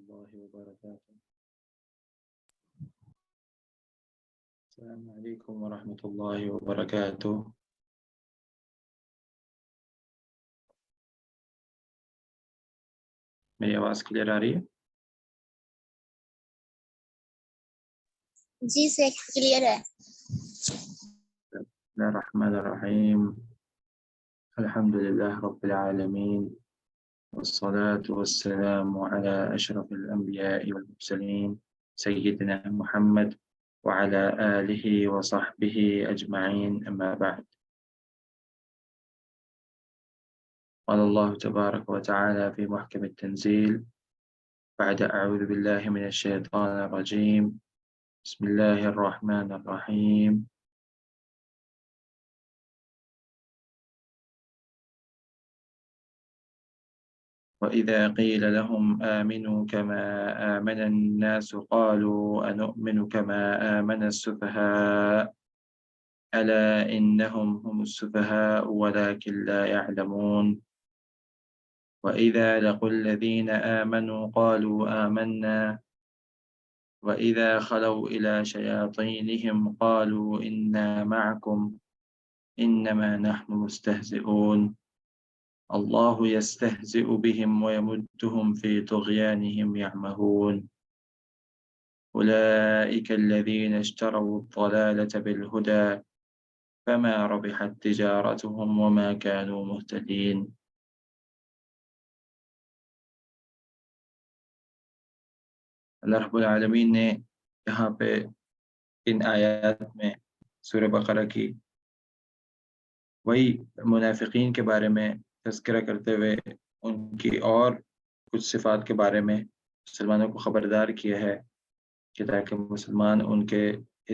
الله وبركاته. السلام عليكم ورحمة الله وبركاته. میری آواز کلیئر آ رہی ہے؟ جی سے کلیئر ہے. بسم الله الرحمن الرحيم. الحمد لله رب العالمين، والصلاة والسلام على أشرف الأنبياء والمرسلين سيدنا محمد وعلى آله وصحبه أجمعين، أما بعد. قال الله تبارك وتعالى في محكم التنزيل بعد أعوذ بالله من الشيطان الرجيم بسم الله الرحمن الرحيم. وإذا قيل لهم آمنوا كما آمن الناس قالوا أنؤمن كما آمن السفهاء ألا إنهم هم السفهاء ولكن لا يعلمون. وإذا لقوا الذين آمنوا قالوا آمنا وإذا خلوا إلى شياطينهم قالوا إنا معكم إنما نحن مستهزئون الله يستهزئ بهم ويمدهم في طغيانهم يعمهون أولئك الذين اشتروا الضلالة بالهدى فما ربحت تجارتهم وما كانوا مهتدين. اللہ رب العالمین نے یہاں پہ ان آیات میں سورہ بقرہ کی وہی منافقین کے بارے میں تذکرہ کرتے ہوئے ان کی اور کچھ صفات کے بارے میں مسلمانوں کو خبردار کیا ہے کہ تاکہ مسلمان ان کے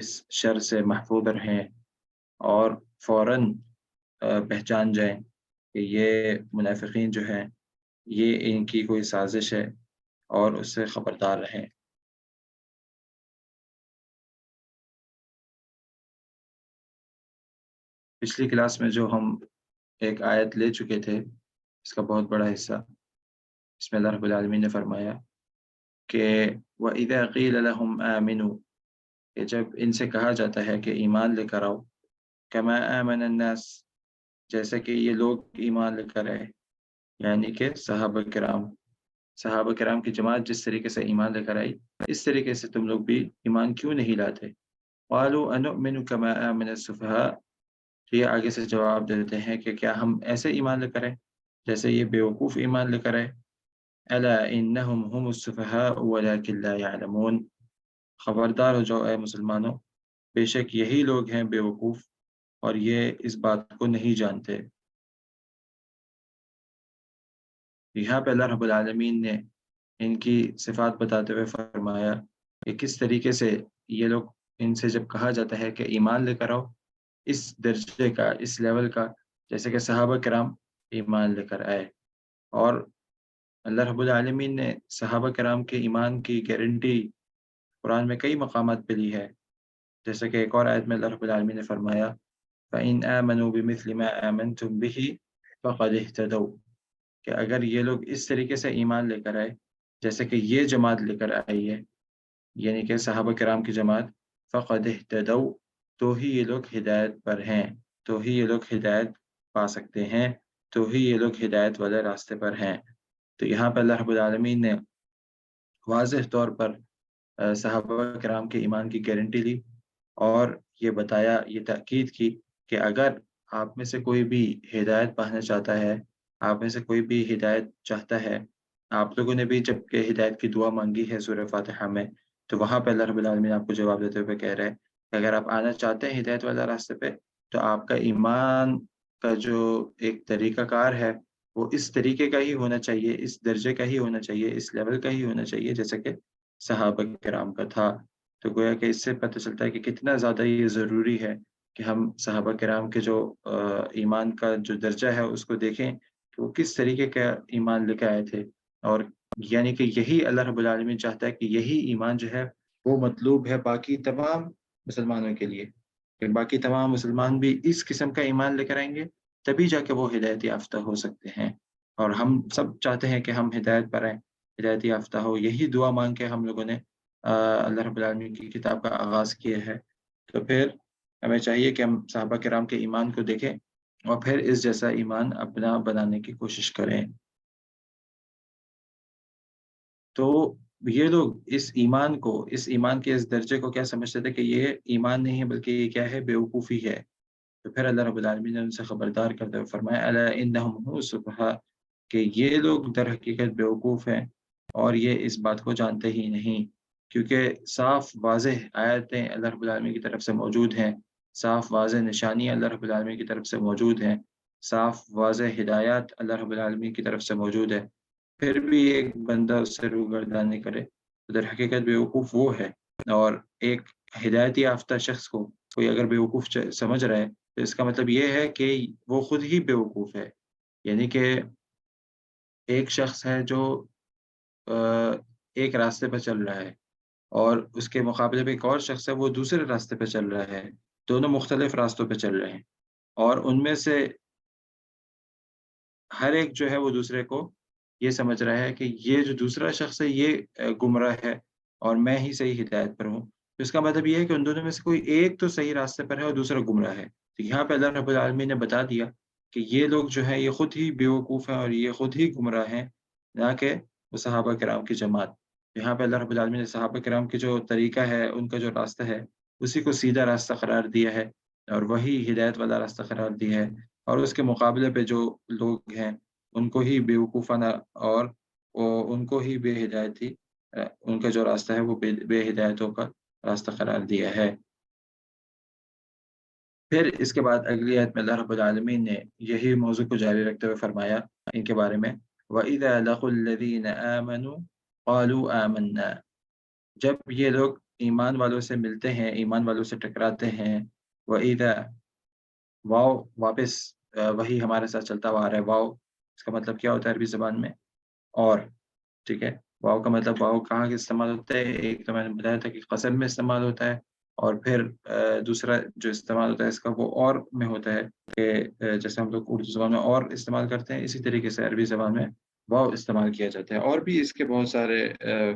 اس شر سے محفوظ رہیں اور فوراً پہچان جائیں کہ یہ منافقین جو ہیں یہ ان کی کوئی سازش ہے اور اس سے خبردار رہیں. پچھلی کلاس میں جو ہم ایک آیت لے چکے تھے اس کا بہت بڑا حصہ اس میں اللہ رب العالمین نے فرمایا کہ وَإِذَا قِيلَ لَهُمْ آمِنُوا، کہ جب ان سے کہا جاتا ہے کہ ایمان لے کر آؤ، كَمَا آمَنَ النَّاسِ، جیسا کہ یہ لوگ ایمان لے کر آئے، یعنی کہ صحابہ کرام کی جماعت جس طریقے سے ایمان لے کر آئی اس طریقے سے تم لوگ بھی ایمان کیوں نہیں لاتے. قَالُوا أَنُؤْمِنُ كَمَا آمَنَ السُّفَهَاءُ، یہ آگے سے جواب دیتے ہیں کہ کیا ہم ایسے ایمان لے کر آئے جیسے یہ بیوقوف ایمان لے کر آئے. أَلَا إِنَّهُمْ هُمُ السُّفَهَاءُ وَلَكِنْ لَا يَعْلَمُونَ، خبردار ہو جاؤ اے مسلمانوں، بے شک یہی لوگ ہیں بیوقوف اور یہ اس بات کو نہیں جانتے. یہاں پہ اللہ رب العالمین نے ان کی صفات بتاتے ہوئے فرمایا کہ کس طریقے سے یہ لوگ، ان سے جب کہا جاتا ہے کہ ایمان لے کر آؤ اس درجے کا، اس لیول کا، جیسے کہ صحابہ کرام ایمان لے کر آئے. اور اللہ رب العالمین نے صحابہ کرام کے ایمان کی گارنٹی قرآن میں کئی مقامات پہ لی ہے، جیسے کہ ایک اور آیت میں اللہ رب العالمین نے فرمایا فَإِنْ آمَنُوا بِمِثْلِ مَا آمَنْتُمْ بِهِ فَقَدِ اهْتَدَوْا، کہ اگر یہ لوگ اس طریقے سے ایمان لے کر آئے جیسے کہ یہ جماعت لے کر آئی ہے، یعنی کہ صحابہ کرام کی جماعت، فَقَدِ اهْتَدَوْا، تو ہی یہ لوگ ہدایت پر ہیں، تو ہی یہ لوگ ہدایت پا سکتے ہیں، تو ہی یہ لوگ ہدایت والے راستے پر ہیں. تو یہاں پہ اللہ رب العالمین نے واضح طور پر صحابہ کرام کے ایمان کی گارنٹی لی اور یہ بتایا، یہ تاکید کی کہ اگر آپ میں سے کوئی بھی ہدایت پانا چاہتا ہے، آپ میں سے کوئی بھی ہدایت چاہتا ہے، آپ لوگوں نے بھی جب کہ ہدایت کی دعا مانگی ہے سورہ فاتحہ میں، تو وہاں پہ اللہ رب العالمین آپ کو جواب دیتے ہوئے کہہ رہے ہیں کہ اگر آپ آنا چاہتے ہیں ہدایت والا راستے پہ تو آپ کا ایمان کا جو ایک طریقہ کار ہے وہ اس طریقے کا ہی ہونا چاہیے، اس درجے کا ہی ہونا چاہیے، اس لیول کا ہی ہونا چاہیے جیسا کہ صحابہ کرام کا تھا. تو گویا کہ اس سے پتہ چلتا ہے کہ کتنا زیادہ یہ ضروری ہے کہ ہم صحابہ کرام کے جو ایمان کا جو درجہ ہے اس کو دیکھیں کہ وہ کس طریقے کا ایمان لے کے آئے تھے. اور یعنی کہ یہی اللہ رب العالمین چاہتا ہے کہ یہی ایمان جو ہے وہ مطلوب ہے باقی تمام مسلمانوں کے لیے، کہ باقی تمام مسلمان بھی اس قسم کا ایمان لے کر آئیں گے تبھی جا کے وہ ہدایت یافتہ ہو سکتے ہیں. اور ہم سب چاہتے ہیں کہ ہم ہدایت پر آئیں، ہدایت یافتہ ہو۔ یہی دعا مانگ کے ہم لوگوں نے اللہ رب العالمین کی کتاب کا آغاز کیا ہے۔ تو پھر ہمیں چاہیے کہ ہم صحابہ کرام کے ایمان کو دیکھیں اور پھر اس جیسا ایمان اپنا بنانے کی کوشش کریں۔ تو یہ لوگ اس ایمان کے اس درجے کو کیا سمجھتے تھے کہ یہ ایمان نہیں ہے بلکہ یہ کیا ہے، بیوقوفی ہے۔ تو پھر اللہ رب العالمین نے ان سے خبردار کرتے ہوئے فرمایا الا انہم هم السفہاء، کہ یہ لوگ در حقیقت بیوقوف ہیں اور یہ اس بات کو جانتے ہی نہیں، کیونکہ صاف واضح آیتیں اللہ رب العالمین کی طرف سے موجود ہیں، صاف واضح نشانیاں اللہ رب العالمین کی طرف سے موجود ہیں، صاف واضح ہدایات اللہ رب العالمین کی طرف سے موجود ہے، پھر بھی ایک بندہ اس سے روگردانی کرے تو در حقیقت بیوقوف وہ ہے۔ اور ایک ہدایت یافتہ شخص کو کوئی اگر بیوقوف سمجھ رہا ہے تو اس کا مطلب یہ ہے کہ وہ خود ہی بیوقوف ہے۔ یعنی کہ ایک شخص ہے جو آ، ایک راستے پہ چل رہا ہے اور اس کے مقابلے میں ایک اور شخص ہے وہ دوسرے راستے پہ چل رہا ہے، دونوں مختلف راستوں پہ چل رہے ہیں اور ان میں سے ہر ایک جو ہے وہ دوسرے کو یہ سمجھ رہا ہے کہ یہ جو دوسرا شخص ہے یہ گمراہ ہے اور میں ہی صحیح ہدایت پر ہوں۔ تو اس کا مطلب یہ ہے کہ ان دونوں میں سے کوئی ایک تو صحیح راستے پر ہے اور دوسرا گمراہ ہے۔ تو یہاں پہ اللہ رب العالمین نے بتا دیا کہ یہ لوگ جو ہیں یہ خود ہی بیوقوف ہیں اور یہ خود ہی گمراہ ہیں، نہ کہ وہ صحابہ کرام کی جماعت۔ یہاں پہ اللہ رب العالمین نے صحابہ کرام کی جو طریقہ ہے، ان کا جو راستہ ہے، اسی کو سیدھا راستہ قرار دیا ہے اور وہی ہدایت والا راستہ قرار دیا ہے، اور اس کے مقابلے پہ جو لوگ ہیں ان کو ہی بیوقوفانہ اور ان کو ہی بے ہدایتی ان کا جو راستہ ہے وہ بے ہدایتوں کا راستہ قرار دیا ہے۔ پھر اس کے بعد اگلی آیت میں اللہ رب العالمین نے یہی موضوع کو جاری رکھتے ہوئے فرمایا ان کے بارے میں وَإِذَا لَقُوا الَّذِينَ آمَنُوا قَالُوا آمَنَّا، جب یہ لوگ ایمان والوں سے ملتے ہیں، ایمان والوں سے ٹکراتے ہیں، وَإِذَا، واو واپس وہی ہمارے ساتھ چلتا ہوا آ رہا ہے۔ واو اس کا مطلب کیا ہوتا ہے عربی زبان میں؟ اور، ٹھیک ہے، واو کا مطلب واو کہاں کے استعمال ہوتا ہے؟ ایک تو میں نے بتایا تھا کہ قسم میں استعمال ہوتا ہے اور پھر دوسرا جو استعمال ہوتا ہے اس کا وہ اور میں ہوتا ہے کہ جیسے ہم لوگ اردو زبان میں اور استعمال کرتے ہیں، اسی طریقے سے عربی زبان میں واو استعمال کیا جاتا ہے، اور بھی اس کے بہت سارے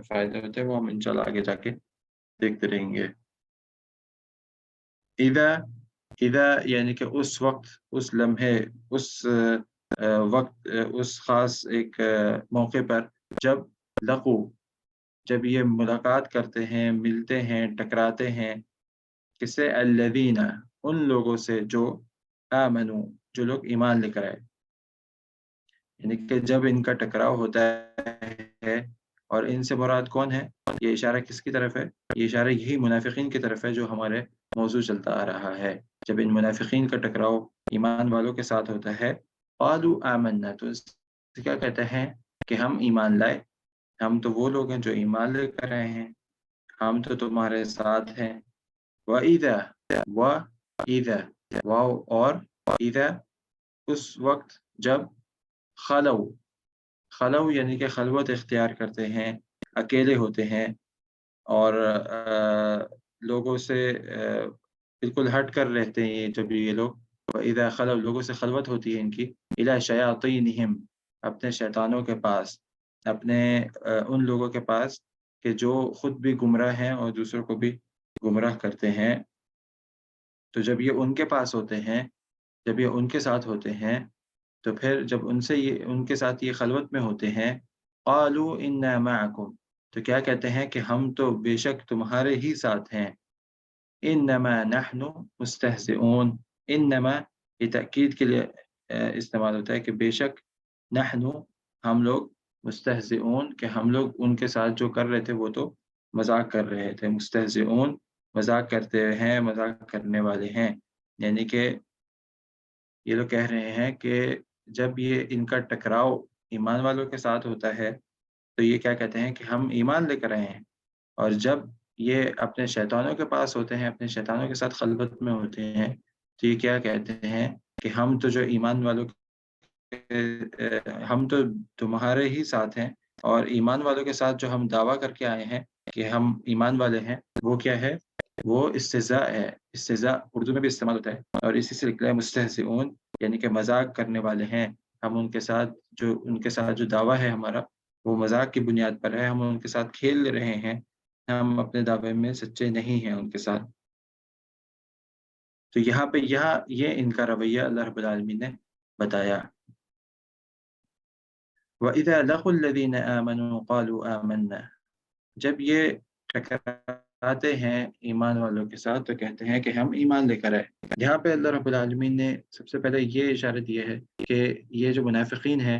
فائدے ہوتے ہیں، وہ ہم انشاءاللہ آگے جا کے دیکھتے رہیں گے۔ اذا یعنی کہ اس وقت، اس لمحے، اس وقت، اس خاص ایک موقع پر جب لقو، جب یہ ملاقات کرتے ہیں، ملتے ہیں، ٹکراتے ہیں، کس سے؟ الذین، ان لوگوں سے جو آمنو، جو لوگ ایمان لے کر آئے، یعنی کہ جب ان کا ٹکراؤ ہوتا ہے، اور ان سے مراد کون ہے؟ یہ اشارہ کس کی طرف ہے؟ یہ اشارہ یہی منافقین کی طرف ہے جو ہمارے موضوع چلتا آ رہا ہے۔ جب ان منافقین کا ٹکراؤ ایمان والوں کے ساتھ ہوتا ہے، قالوا آمنا، تو اس سے کیا کہتے ہیں کہ ہم ایمان لائے، ہم تو وہ لوگ ہیں جو ایمان لے کر آئے ہیں، ہم تو تمہارے ساتھ ہیں۔ وَإِذَا، وَإِذَا، واو اور اذا، اس وقت جب خلو، خلو یعنی کہ خلوت اختیار کرتے ہیں، اکیلے ہوتے ہیں اور لوگوں سے بالکل ہٹ کر رہتے ہیں، جب یہ لوگ وَإِذَا خلو، لوگوں سے خلوت ہوتی ہے ان کی، إِلَى شَيَاطِينِهِمْ، اپنے شیطانوں کے پاس، اپنے ان لوگوں کے پاس کہ جو خود بھی گمراہ ہیں اور دوسروں کو بھی گمراہ کرتے ہیں۔ تو جب یہ ان کے پاس ہوتے ہیں، جب یہ ان کے ساتھ ہوتے ہیں، تو پھر جب ان کے ساتھ یہ خلوت میں ہوتے ہیں، قالوا انا معکم، تو کیا کہتے ہیں کہ ہم تو بے شک تمہارے ہی ساتھ ہیں، انما نحن مستہزئون، انما یہ تأکید کے لیے استعمال ہوتا ہے کہ بے شک نحن، ہم لوگ، مستہزئون کہ ہم لوگ ان کے ساتھ جو کر رہے تھے وہ تو مذاق کر رہے تھے، مستہزئون مذاق کرتے ہیں، مذاق کرنے والے ہیں، یعنی کہ یہ لوگ کہہ رہے ہیں کہ جب یہ ان کا ٹکراؤ ایمان والوں کے ساتھ ہوتا ہے تو یہ کیا کہتے ہیں کہ ہم ایمان لے کر آئے ہیں، اور جب یہ اپنے شیطانوں کے پاس ہوتے ہیں، اپنے شیطانوں کے ساتھ خلوت میں ہوتے ہیں، تو یہ کیا کہتے ہیں کہ ہم تو جو ایمان والوں ہم تو تمہارے ہی ساتھ ہیں، اور ایمان والوں کے ساتھ جو ہم دعویٰ کر کے آئے ہیں کہ ہم ایمان والے ہیں، وہ کیا ہے؟ وہ استہزاء ہے۔ استہزاء اردو میں بھی استعمال ہوتا ہے اور اسی سے نکلا ہے مستہزئون، یعنی کہ مذاق کرنے والے ہیں ہم ان کے ساتھ، جو ان کے ساتھ جو دعویٰ ہے ہمارا وہ مذاق کی بنیاد پر ہے، ہم ان کے ساتھ کھیل رہے ہیں، ہم اپنے دعوے میں سچے نہیں ہیں ان کے ساتھ۔ تو یہاں پہ یہ ان کا رویہ اللہ رب العالمین نے بتایا۔ وَإِذَا لَقُوا الَّذِينَ آمَنُوا قَالُوا آمَنَّا، جب یہ ٹکراتے ہیں ایمان والوں کے ساتھ تو کہتے ہیں کہ ہم ایمان لے کر آئے۔ یہاں پہ اللہ رب العالمین نے سب سے پہلے یہ اشارہ دیا ہے کہ یہ جو منافقین ہیں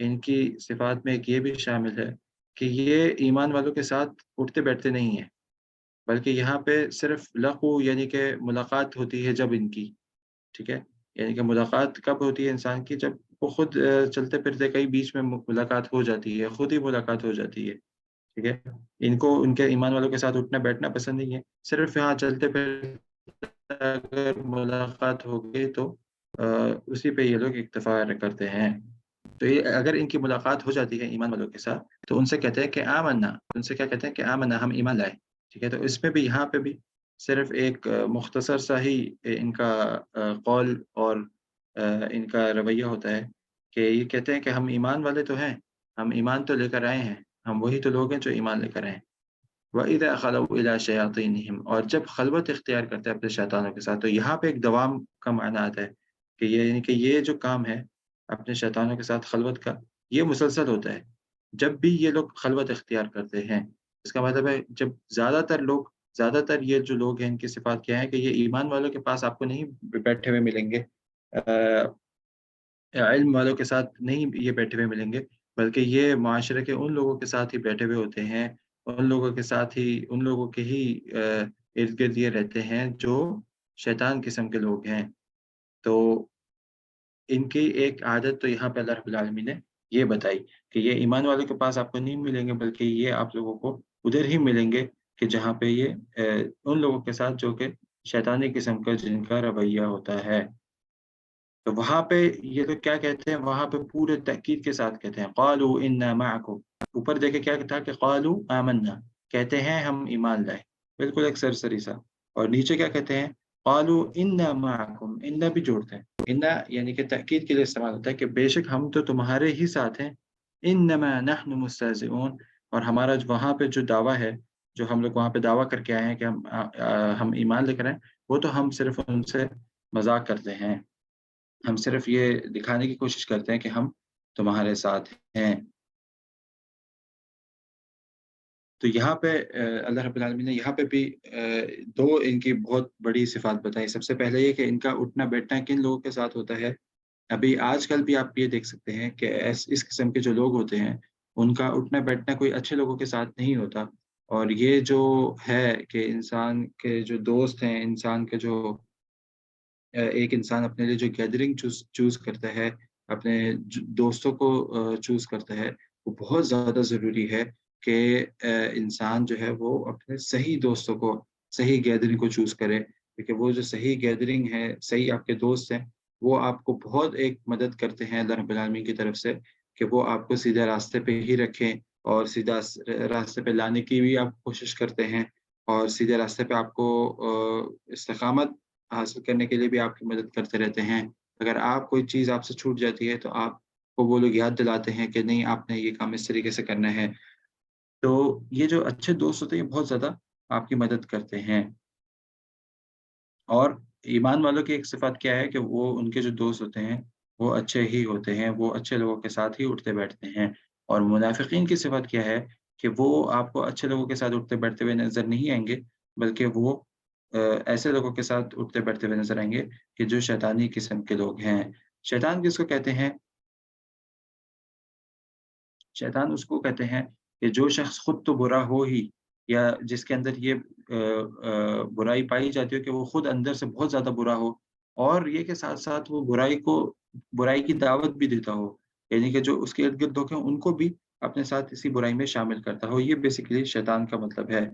ان کی صفات میں ایک یہ بھی شامل ہے کہ یہ ایمان والوں کے ساتھ اٹھتے بیٹھتے نہیں ہیں، بلکہ یہاں پہ صرف لقو یعنی کہ ملاقات ہوتی ہے جب ان کی، ٹھیک ہے، یعنی کہ ملاقات کب ہوتی ہے انسان کی؟ جب وہ خود چلتے پھرتے کئی بیچ میں ملاقات ہو جاتی ہے، خود ہی ملاقات ہو جاتی ہے، ٹھیک ہے۔ ان کو ان کے ایمان والوں کے ساتھ اٹھنا بیٹھنا پسند نہیں ہے، صرف یہاں چلتے پھرتے اگر ملاقات ہو گئی تو اسی پہ یہ لوگ اکتفا کرتے ہیں۔ تو یہ اگر ان کی ملاقات ہو جاتی ہے ایمان والوں کے ساتھ تو ان سے کہتے ہیں کہ آمنا، ان سے کیا کہتے ہیں کہ آمنا، ہم ایمان لائے، ٹھیک ہے۔ تو اس میں بھی یہاں پہ بھی صرف ایک مختصر سا ہی ان کا قول اور ان کا رویہ ہوتا ہے کہ یہ کہتے ہیں کہ ہم ایمان والے تو ہیں، ہم ایمان تو لے کر آئے ہیں، ہم وہی تو لوگ ہیں جو ایمان لے کر آئے ہیں۔ وَإِذَا خَلَوْا إِلَىٰ شَيَاطِينِهِمْ، اور جب خلوت اختیار کرتے ہیں اپنے شیطانوں کے ساتھ، تو یہاں پہ ایک دوام کا معنی آتا ہے کہ یہ یعنی کہ یہ جو کام ہے اپنے شیطانوں کے ساتھ خلوت کا، یہ مسلسل ہوتا ہے۔ جب بھی یہ لوگ خلوت اختیار کرتے ہیں، اس کا مطلب ہے جب زیادہ تر یہ جو لوگ ہیں ان کی صفات کیا ہے کہ یہ ایمان والوں کے پاس آپ کو نہیں بیٹھے ہوئے ملیں گے، علم والوں کے ساتھ نہیں یہ بیٹھے ہوئے ملیں گے، بلکہ یہ معاشرے کے ان لوگوں کے ساتھ ہی بیٹھے ہوئے ہوتے ہیں، ان لوگوں کے ساتھ ہی ان لوگوں کے ہی ارد گرد یہ رہتے ہیں جو شیطان قسم کے لوگ ہیں۔ تو ان کی ایک عادت تو یہاں پہ اللہ رب العالمین نے یہ بتائی کہ یہ ایمان والوں کے پاس آپ کو نہیں ملیں گے، بلکہ یہ آپ لوگوں کو ادھر ہی ملیں گے کہ جہاں پہ یہ ان لوگوں کے ساتھ جو کہ شیطانی قسم کا جن کا رویہ ہوتا ہے۔ تو وہاں پہ یہ لوگ کیا کہتے ہیں؟ وہاں پہ پورے تاکید کے ساتھ کہتے ہیں قالوا انا معکم، اوپر دیکھے کیا تھا کہ قالوا آمنا، کہتے ہیں ہم ایمان لائے، بالکل ایک سرسری سا، اور نیچے کیا کہتے ہیں؟ قالوا انا معکم، انا بھی جوڑتے ہیں، انا یعنی کہ تاکید کے لیے استعمال ہوتا ہے کہ بے شک ہم تو تمہارے ہی ساتھ ہیں، انما نحن مستہزئون، اور ہمارا وہاں پہ جو دعویٰ ہے، جو ہم لوگ وہاں پہ دعویٰ کر کے آئے ہیں کہ ہم ایمان لے کر آئے، وہ تو ہم صرف ان سے مذاق کرتے ہیں، ہم صرف یہ دکھانے کی کوشش کرتے ہیں کہ ہم تمہارے ساتھ ہیں۔ تو یہاں پہ اللہ رب العالمین نے یہاں پہ بھی دو ان کی بہت بڑی صفات بتائی۔ سب سے پہلے یہ کہ ان کا اٹھنا بیٹھنا کن لوگوں کے ساتھ ہوتا ہے۔ ابھی آج کل بھی آپ یہ دیکھ سکتے ہیں کہ اس قسم کے جو لوگ ہوتے ہیں ان کا اٹھنا بیٹھنا کوئی اچھے لوگوں کے ساتھ نہیں ہوتا، اور یہ جو ہے کہ انسان کے جو دوست ہیں، انسان کے جو ایک انسان اپنے لیے جو گیدرنگ چوز کرتا ہے، اپنے دوستوں کو چوز کرتا ہے، وہ بہت زیادہ ضروری ہے کہ انسان جو ہے وہ اپنے صحیح دوستوں کو، صحیح گیدرنگ کو چوز کرے، کیونکہ وہ جو صحیح گیدرنگ ہے، صحیح آپ کے دوست ہیں، وہ آپ کو بہت ایک مدد کرتے ہیں اللہ رب العالمین کی طرف سے کہ وہ آپ کو سیدھے راستے پہ ہی رکھیں، اور سیدھا راستے پہ لانے کی بھی آپ کوشش کرتے ہیں، اور سیدھے راستے پہ آپ کو استقامت حاصل کرنے کے لیے بھی آپ کی مدد کرتے رہتے ہیں۔ اگر آپ کوئی چیز آپ سے چھوٹ جاتی ہے تو آپ کو وہ لوگ یاد دلاتے ہیں کہ نہیں، آپ نے یہ کام اس طریقے سے کرنا ہے۔ تو یہ جو اچھے دوست ہوتے ہیں یہ بہت زیادہ آپ کی مدد کرتے ہیں۔ اور ایمان والوں کی ایک صفت کیا ہے کہ وہ ان کے جو دوست ہوتے ہیں وہ اچھے ہی ہوتے ہیں، وہ اچھے لوگوں کے ساتھ ہی اٹھتے بیٹھتے ہیں۔ اور منافقین کی صفت کیا ہے کہ وہ آپ کو اچھے لوگوں کے ساتھ اٹھتے بیٹھتے ہوئے نظر نہیں آئیں گے، بلکہ وہ ایسے لوگوں کے ساتھ اٹھتے بیٹھتے ہوئے نظر آئیں گے کہ جو شیطانی قسم کے لوگ ہیں۔ شیطان کس کو کہتے ہیں؟ شیطان اس کو کہتے ہیں کہ جو شخص خود تو برا ہو ہی، یا جس کے اندر یہ برائی پائی جاتی ہو کہ وہ خود اندر سے بہت زیادہ برا ہو، اور یہ کہ ساتھ ساتھ وہ برائی کی دعوت بھی دیتا ہو، یعنی کہ جو اس کے ارد گرد لوگ ہیں ان کو بھی اپنے ساتھ اسی برائی میں شامل کرتا ہو۔ یہ بیسیکلی شیطان کا مطلب ہے۔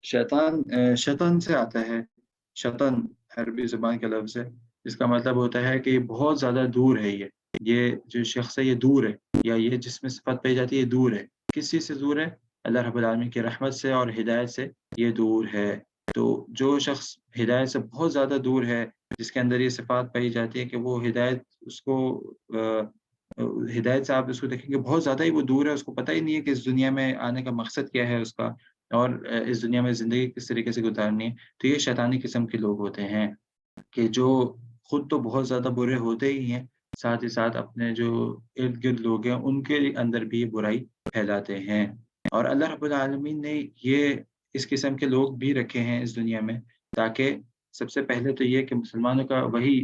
شیطان سے آتا ہے، شیطان عربی زبان کا لفظ ہے، جس کا مطلب ہوتا ہے کہ یہ بہت زیادہ دور ہے، یہ جو شخص ہے یہ دور ہے، یا یہ جس میں صفت پائی جاتی ہے یہ دور ہے۔ کس چیز سے دور ہے؟ اللہ رب العالمین کی رحمت سے اور ہدایت سے یہ دور ہے۔ تو جو شخص ہدایت سے بہت زیادہ دور ہے، جس کے اندر یہ صفات پائی جاتی ہے کہ وہ ہدایت اس کو ہدایت سے آپ اس کو دیکھیں گے بہت زیادہ ہی وہ دور ہے، اس کو پتہ ہی نہیں ہے کہ اس دنیا میں آنے کا مقصد کیا ہے اس کا، اور اس دنیا میں زندگی کس طریقے سے گزارنی ہے۔ تو یہ شیطانی قسم کے لوگ ہوتے ہیں کہ جو خود تو بہت زیادہ برے ہوتے ہی ہیں، ساتھ ہی ساتھ اپنے جو ارد-گرد لوگ ہیں ان کے اندر بھی یہ برائی پھیلاتے ہیں۔ اور اللہ رب العالمین نے یہ اس قسم کے لوگ بھی رکھے ہیں اس دنیا میں، تاکہ سب سے پہلے تو یہ کہ مسلمانوں کا وہی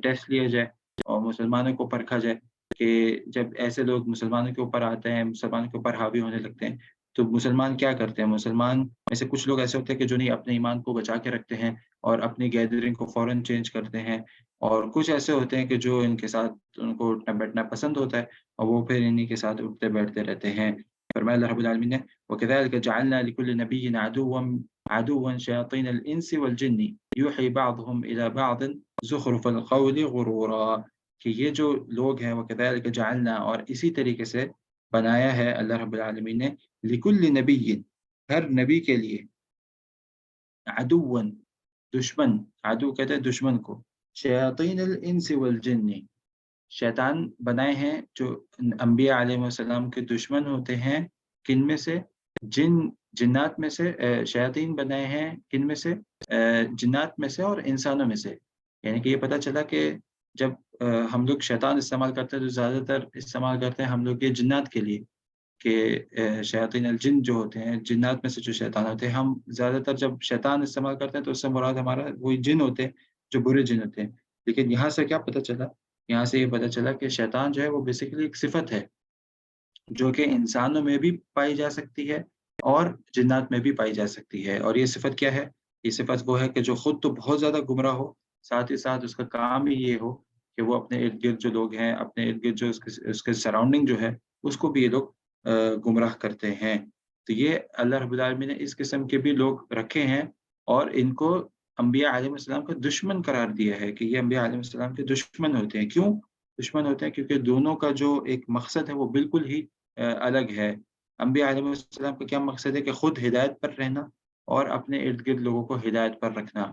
ٹیسٹ لیا جائے اور مسلمانوں کو پرکھا جائے کہ جب ایسے لوگ مسلمانوں کے اوپر آتے ہیں، مسلمانوں کے اوپر حاوی ہونے لگتے ہیں، تو مسلمان کیا کرتے ہیں؟ مسلمان میں سے کچھ لوگ ایسے ہوتے ہیں کہ جو نہیں اپنے ایمان کو بچا کے رکھتے ہیں اور اپنی گیدرنگ کو فوراً چینج کرتے ہیں، اور کچھ ایسے ہوتے ہیں کہ جو ان کے ساتھ ان کو اٹھنا بیٹھنا پسند ہوتا ہے اور وہ پھر انہیں کے ساتھ اٹھتے بیٹھتے رہتے ہیں۔ فرمایا اللہ رب العالمین نے وَكَذَلِكَ جَعَلْنَا لِكُلِّ نَبِيٍّ عَدُوًّا شَيَاطِينَ الْإِنسِ وَالْجِنِّ يُوحِي بَعْضُهُمْ إِلَى بَعْضٍ زُخْرُفَ الْقَوْلِ غُرُورًا، کہ یہ جو لوگ ہیں وَكَذَلِكَ جَعَلْنَا، اور اسی طریقے سے بنایا ہے اللہ رب العالمین نے لِكُلِّ نَبِيٍّ، ہر نبی کے لیے عدوًا دشمن، عدو کہتے ہیں دشمن کو، شیاطین الانس والجن، شیطان بنائے ہیں جو انبیاء علیہم السلام کے دشمن ہوتے ہیں، کن میں سے؟ جن جنات میں سے، شیاطین بنائے ہیں کن میں سے؟ جنات میں سے اور انسانوں میں سے۔ یعنی کہ یہ پتہ چلا کہ جب ہم لوگ شیطان استعمال کرتے ہیں تو زیادہ تر استعمال کرتے ہیں ہم لوگ یہ جنات کے لیے، کہ شیاطین الجن جو ہوتے ہیں، جنات میں سے جو شیطان ہوتے ہیں، ہم زیادہ تر جب شیطان استعمال کرتے ہیں تو اس سے مراد ہمارا وہی جن ہوتے ہیں جو برے جن ہوتے ہیں۔ لیکن یہاں سے کیا پتہ چلا؟ یہاں سے یہ پتہ چلا کہ شیطان جو ہے وہ بیسیکلی ایک صفت ہے، جو کہ انسانوں میں بھی پائی جا سکتی ہے اور جنات میں بھی پائی جا سکتی ہے۔ اور یہ صفت کیا ہے؟ یہ صفت وہ ہے کہ جو خود تو بہت زیادہ گمراہ ہو، ساتھ ہی ساتھ اس کا کام ہی یہ ہو کہ وہ اپنے ارد-گرد جو لوگ ہیں، اپنے ارد-گرد جو اس کے سراؤنڈنگ جو ہے، اس کو بھی یہ لوگ گمراہ کرتے ہیں۔ تو یہ اللہ رب العالمین نے اس قسم کے بھی لوگ رکھے ہیں اور ان کو انبیاء علیہم السلام کا دشمن قرار دیا ہے کہ یہ انبیاء علیہم السلام کے دشمن ہوتے ہیں۔ کیوں دشمن ہوتے ہیں؟ کیونکہ دونوں کا جو ایک مقصد ہے وہ بالکل ہی الگ ہے۔ انبیاء علیہم السلام کا کیا مقصد ہے کہ خود ہدایت پر رہنا اور اپنے ارد-گرد لوگوں کو ہدایت پر رکھنا۔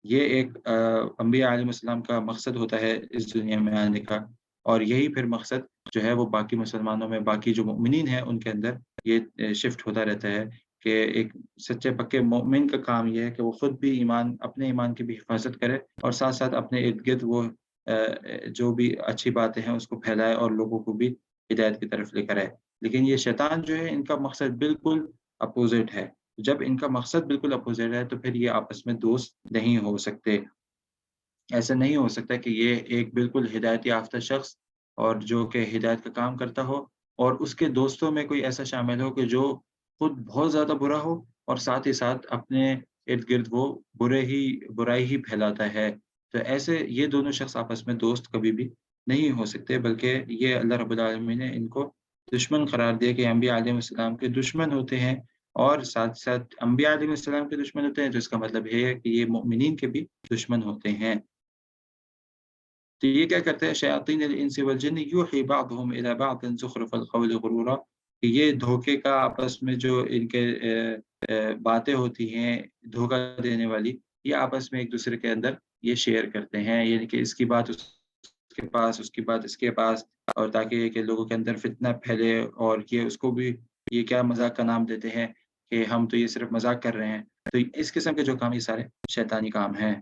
یہ ایک انبیاء علیہم السلام کا مقصد ہوتا ہے اس دنیا میں آنے کا، اور یہی پھر مقصد جو ہے وہ باقی مسلمانوں میں، باقی جو مؤمنین ہیں ان کے اندر یہ شفٹ ہوتا رہتا ہے کہ ایک سچے پکے مومن کا کام یہ ہے کہ وہ خود بھی ایمان، اپنے ایمان کی بھی حفاظت کرے اور ساتھ ساتھ اپنے ارد-گرد وہ جو بھی اچھی باتیں ہیں اس کو پھیلائے اور لوگوں کو بھی ہدایت کی طرف لے کر آئے۔ لیکن یہ شیطان جو ہے ان کا مقصد بالکل اپوزٹ ہے۔ جب ان کا مقصد بالکل اپوزٹ ہے تو پھر یہ آپس میں دوست نہیں ہو سکتے۔ ایسا نہیں ہو سکتا کہ یہ ایک بالکل ہدایت یافتہ شخص اور جو کہ ہدایت کا کام کرتا ہو اور اس کے دوستوں میں کوئی ایسا شامل ہو کہ جو خود بہت زیادہ برا ہو اور ساتھ ہی ساتھ اپنے ارد-گرد وہ برائی ہی پھیلاتا ہے۔ تو ایسے یہ دونوں شخص آپس میں دوست کبھی بھی نہیں ہو سکتے، بلکہ یہ اللہ رب العالمین نے ان کو دشمن قرار دیا کہ انبیاء علیہم السلام کے دشمن ہوتے ہیں، اور ساتھ ساتھ انبیاء علیہم السلام کے دشمن ہوتے ہیں تو اس کا مطلب یہ ہے کہ یہ مؤمنین کے بھی دشمن ہوتے ہیں۔ تو یہ کیا کرتے ہیں شیاطین الانس والجن یوحی بعضهم الی بعض زخرف القول غرورا، کہ یہ دھوکے کا آپس میں جو ان کے باتیں ہوتی ہیں دھوکہ دینے والی، یہ آپس میں ایک دوسرے کے اندر یہ شیئر کرتے ہیں، یعنی کہ اس کی بات اس کے پاس، اس کی بات اس کے پاس، اور تاکہ یہ کہ لوگوں کے اندر فتنہ پھیلے، اور یہ اس کو بھی یہ کیا مذاق کا نام دیتے ہیں کہ ہم تو یہ صرف مذاق کر رہے ہیں۔ تو اس قسم کے جو کام یہ سارے شیطانی کام ہیں۔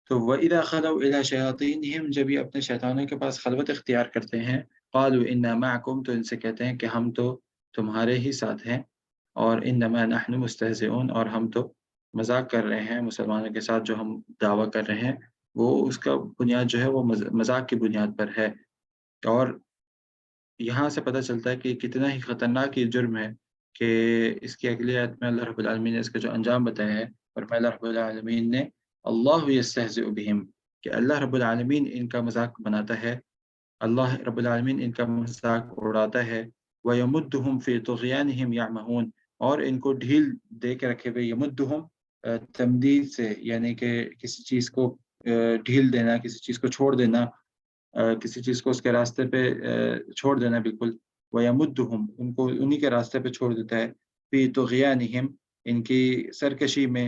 تو وَإِذَا خَلَوْا إِلَىٰ شَيَاطِينِهِمْ، جب یہ اپنے شیطانوں کے پاس خلوت اختیار کرتے ہیں، قَالُوا إِنَّا مَعَكُمْ، تو ان سے کہتے ہیں کہ ہم تو تمہارے ہی ساتھ ہیں، اور إِنَّمَا نَحْنُ مُسْتَهْزِئُونَ، اور ہم تو مذاق کر رہے ہیں مسلمانوں کے ساتھ، جو ہم دعویٰ کر رہے ہیں وہ اس کا بنیاد جو ہے وہ مذاق کی بنیاد پر ہے۔ اور یہاں سے پتہ چلتا ہے کہ کتنا ہی خطرناک یہ جرم ہے کہ اس کی اگلی آیت میں اللہ رب العالمین نے اس کا جو انجام بتایا ہے، فرمایا اللہ رب العالمین نے اللہ یستہزئ بہم، کہ اللہ رب العالمین ان کا مذاق بناتا ہے، اللہ رب العالمین ان کا مذاق اڑاتا ہے، وَيَمُدُّهُمْ فِي طُغْيَانِهِمْ يَعْمَهُونَ، اور ان کو ڈھیل دے کے رکھے ہوئے، یمدہم تمدید سے یعنی کہ کسی چیز کو ڈھیل دینا، کسی چیز کو چھوڑ دینا، کسی چیز کو اس کے راستے پہ چھوڑ دینا بالکل، وَيَمُدُّهُمْ ان کو انہی کے راستے پہ چھوڑ دیتا ہے، فِي طُغْيَانِهِمْ ان کی سرکشی میں،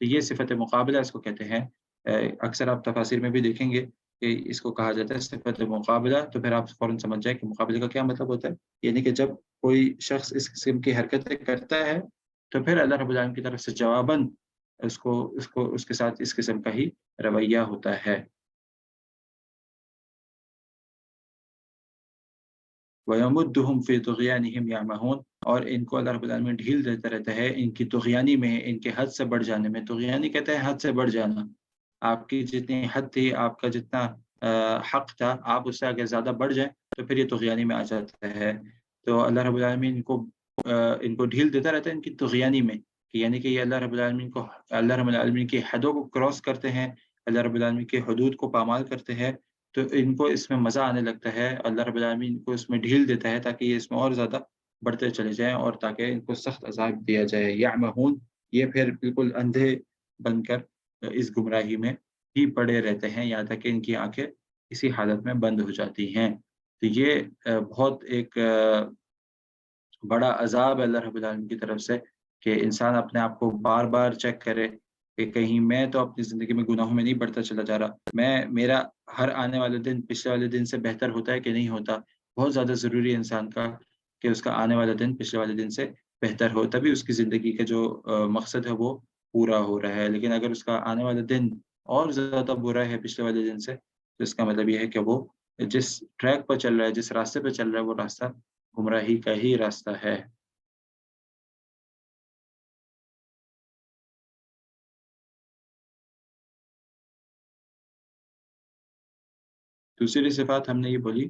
تو یہ صفت مقابلہ اس کو کہتے ہیں۔ اکثر آپ تفاسیر میں بھی دیکھیں گے کہ اس کو کہا جاتا ہے صفت مقابلہ، تو پھر آپ فوراً سمجھ جائیں کہ مقابلے کا کیا مطلب ہوتا ہے۔ یعنی کہ جب کوئی شخص اس قسم کی حرکتیں کرتا ہے تو پھر اللہ رب العالمین کی طرف سے جواباً اس کے ساتھ اس قسم کا ہی رویہ ہوتا ہے۔ وَيَمُدُّهُمْ فِي طُغْيَانِهِمْ يَعْمَهُونَ، اور ان کو اللہ رب العالمین ڈھیل دیتا رہتا ہے ان کی طغیانی میں، ان کے حد سے بڑھ جانے میں۔ طغیانی کہتے ہیں حد سے بڑھ جانا، آپ کی جتنی حد تھی، آپ کا جتنا حق تھا، آپ اس سے اگر زیادہ بڑھ جائیں تو پھر یہ طغیانی میں آ جاتا ہے۔ تو اللہ رب العالمین ان کو ڈھیل دیتا رہتا ہے ان کی طغیانی میں، کہ یعنی کہ یہ اللہ رب العالمین کی حدوں کو کراس کرتے ہیں، اللہ رب العالمین کے حدود کو پامال کرتے ہیں، تو ان کو اس میں مزہ آنے لگتا ہے، اللہ رب العالمین کو اس میں ڈھیل دیتا ہے تاکہ یہ اس میں اور زیادہ بڑھتے چلے جائیں اور تاکہ ان کو سخت عذاب دیا جائے۔ یعمہون، یہ پھر بالکل اندھے بن کر اس گمراہی میں ہی پڑے رہتے ہیں یہاں تک کہ ان کی آنکھیں اسی حالت میں بند ہو جاتی ہیں۔ تو یہ بہت ایک بڑا عذاب ہے اللہ رب العالمین کی طرف سے، کہ انسان اپنے آپ کو بار بار چیک کرے کہ کہیں میں تو اپنی زندگی میں گناہوں میں نہیں بڑھتا چلا جا رہا، میرا ہر آنے والے دن پچھلے والے دن سے بہتر ہوتا ہے کہ نہیں ہوتا۔ بہت زیادہ ضروری ہے انسان کا کہ اس کا آنے والا دن پچھلے والے دن سے بہتر ہو، تبھی اس کی زندگی کا جو مقصد ہے وہ پورا ہو رہا ہے۔ لیکن اگر اس کا آنے والا دن اور زیادہ برا ہے پچھلے والے دن سے، تو اس کا مطلب یہ ہے کہ وہ جس ٹریک پر چل رہا ہے، جس راستے پہ چل رہا ہے، وہ راستہ گمراہی کا ہی راستہ ہے۔ دوسری صفات ہم نے یہ بولی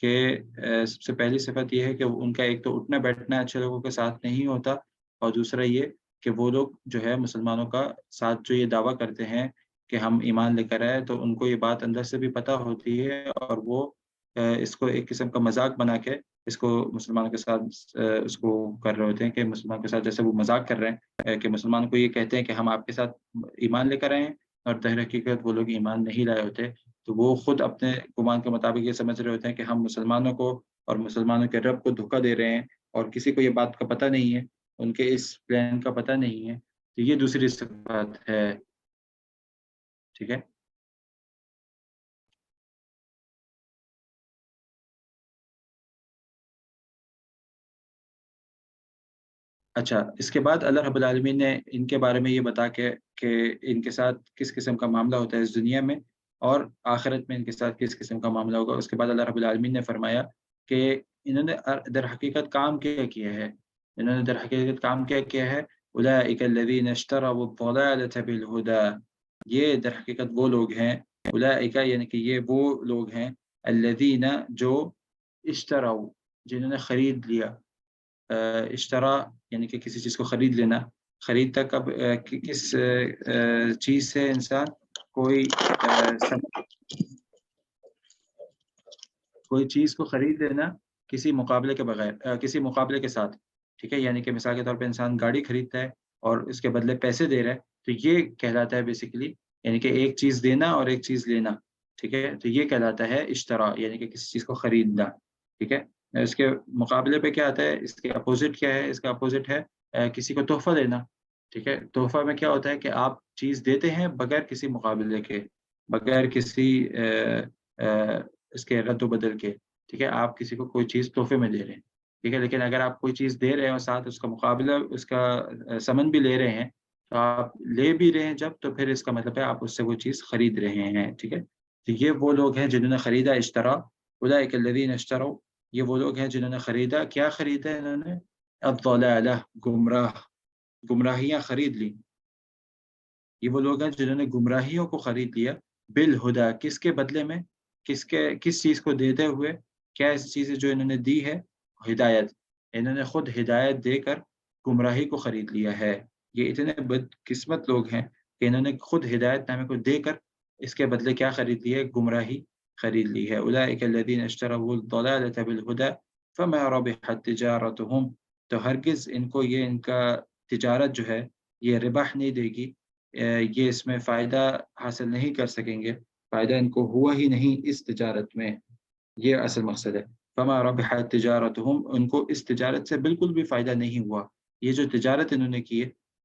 کہ سب سے پہلی صفت یہ ہے کہ ان کا ایک تو اٹھنا بیٹھنا اچھے لوگوں کے ساتھ نہیں ہوتا، اور دوسرا یہ کہ وہ لوگ جو ہے مسلمانوں کا ساتھ جو یہ دعویٰ کرتے ہیں کہ ہم ایمان لے کر آئے، تو ان کو یہ بات اندر سے بھی پتہ ہوتی ہے، اور وہ اس کو ایک قسم کا مذاق بنا کے اس کو مسلمانوں کے ساتھ اس کو کر رہے ہوتے ہیں کہ مسلمانوں کے ساتھ جیسے وہ مذاق کر رہے ہیں کہ مسلمانوں کو یہ کہتے ہیں کہ ہم آپ کے ساتھ ایمان لے کر آئے ہیں، اور در حقیقت وہ لوگ ایمان نہیں لائے ہوتے۔ تو وہ خود اپنے گمان کے مطابق یہ سمجھ رہے ہوتے ہیں کہ ہم مسلمانوں کو اور مسلمانوں کے رب کو دھوکا دے رہے ہیں، اور کسی کو یہ بات کا پتہ نہیں ہے، ان کے اس پلان کا پتہ نہیں ہے۔ تو یہ دوسری صفات ہے، ٹھیک ہے۔ اچھا، اس کے بعد اللہ رب العالمین نے ان کے بارے میں یہ بتا کے کہ ان کے ساتھ کس قسم کا معاملہ ہوتا ہے اس دنیا میں اور آخرت میں ان کے ساتھ کس قسم کا معاملہ ہوگا، اس کے بعد اللہ رب العالمین نے فرمایا کہ انہوں نے در حقیقت کام کیا کیا ہے، انہوں نے در حقیقت کام کیا کیا ہے۔ اولئک الذین اشتروا الضلالة بالہدى، یہ در حقیقت وہ لوگ ہیں، اولئک یعنی کہ یہ وہ لوگ ہیں، الذین جو اشتروا، جنہوں نے خرید لیا، اشترا یعنی کہ کسی چیز کو خرید لینا، خریدتا کب کس چیز سے انسان کوئی کوئی چیز کو خرید لینا کسی مقابلے کے بغیر، کسی مقابلے کے ساتھ، ٹھیک ہے۔ یعنی کہ مثال کے طور پہ انسان گاڑی خریدتا ہے اور اس کے بدلے پیسے دے رہا ہے، تو یہ کہلاتا ہے بیسیکلی، یعنی کہ ایک چیز دینا اور ایک چیز لینا، ٹھیک ہے۔ تو یہ کہلاتا ہے اشترا، یعنی کہ کسی چیز کو خریدنا، ٹھیک ہے۔ اس کے مقابلے پہ کیا آتا ہے، اس کے اپوزٹ کیا ہے، اس کا اپوزٹ ہے کسی کو تحفہ دینا، ٹھیک ہے۔ تحفہ میں کیا ہوتا ہے کہ آپ چیز دیتے ہیں بغیر کسی مقابلے کے، بغیر کسی اس کے رد و بدل کے، ٹھیک ہے۔ آپ کسی کو کوئی چیز تحفے میں دے رہے ہیں، ٹھیک ہے، لیکن اگر آپ کوئی چیز دے رہے ہیں اور ساتھ اس کا مقابلہ، اس کا ثمن بھی لے رہے ہیں، تو آپ لے بھی رہے ہیں جب، تو پھر اس کا مطلب ہے آپ اس سے وہ چیز خرید رہے ہیں، ٹھیک ہے۔ تو یہ وہ لوگ ہیں جنہوں نے خریدا، اشترا، اولئک الذین اشتروا، یہ وہ لوگ ہیں جنہوں نے خریدا، کیا خریدا انہوں نے، الضلالہ، گمراہیاں خرید لی۔ یہ وہ لوگ ہیں جنہوں نے گمراہیوں کو خرید لیا، بالہدا، کس کے بدلے میں، کس چیز کو دیتے ہوئے، کیا اس چیز جو انہوں نے دی ہے، ہدایت، انہوں نے خود ہدایت دے کر گمراہی کو خرید لیا ہے۔ یہ اتنے بد قسمت لوگ ہیں کہ انہوں نے خود ہدایت نامے کو دے کر اس کے بدلے کیا خرید لی ہے، گمراہی خرید لی ہے۔ اولئک الذین اشتروا الضلالة بالہدى فما ربحت تجارتهم، تو ہرگز ان کو یہ ان کا تجارت جو ہے یہ ربح نہیں دے گی، یہ اس میں فائدہ حاصل نہیں کر سکیں گے، فائدہ ان کو ہوا ہی نہیں اس تجارت میں، یہ اصل مقصد ہے۔ فما ربحت تجارتهم، ان کو اس تجارت سے بالکل بھی فائدہ نہیں ہوا، یہ جو تجارت انہوں نے کی ہے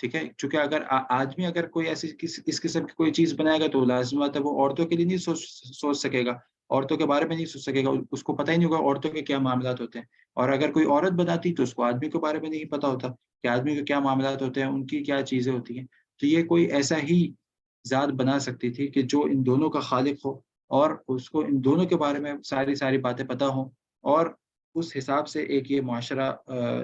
ٹھیک ہے؟ چونکہ اگر آدمی اگر کوئی ایسی اس قسم کی کوئی چیز بنائے گا تو لازمی بات ہے وہ عورتوں کے لیے نہیں سوچ سکے گا، عورتوں کے بارے میں نہیں سوچ سکے گا، اس کو پتہ ہی نہیں ہوگا عورتوں کے کیا معاملات ہوتے ہیں۔ اور اگر کوئی عورت بناتی تو اس کو آدمی کے بارے میں نہیں پتہ ہوتا کہ آدمی کے کیا معاملات ہوتے ہیں، ان کی کیا چیزیں ہوتی ہیں۔ تو یہ کوئی ایسا ہی ذات بنا سکتی تھی کہ جو ان دونوں کا خالق ہو اور اس کو ان دونوں کے بارے میں ساری باتیں پتہ ہوں، اور اس حساب سے ایک یہ معاشرہ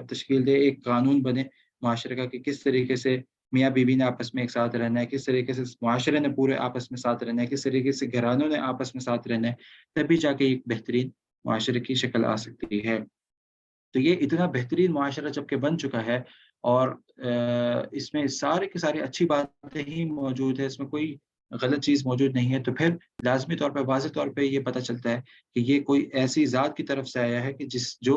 تشکیل دے، ایک قانون بنے معاشرے کا کہ کس طریقے سے میاں بیوی نے آپس میں ایک ساتھ رہنا ہے، کس طریقے سے معاشرے نے پورے آپس میں ساتھ رہنا ہے، کس طریقے سے گھرانوں نے آپس میں ساتھ رہنا ہے، تبھی جا کے ایک بہترین معاشرے کی شکل آ سکتی ہے۔ تو یہ اتنا بہترین معاشرہ جب کہ بن چکا ہے اور اس میں سارے کی ساری اچھی باتیں ہی موجود ہیں، اس میں کوئی غلط چیز موجود نہیں ہے، تو پھر لازمی طور پہ واضح طور پہ یہ پتہ چلتا ہے کہ یہ کوئی ایسی ذات کی طرف سے آیا ہے کہ جو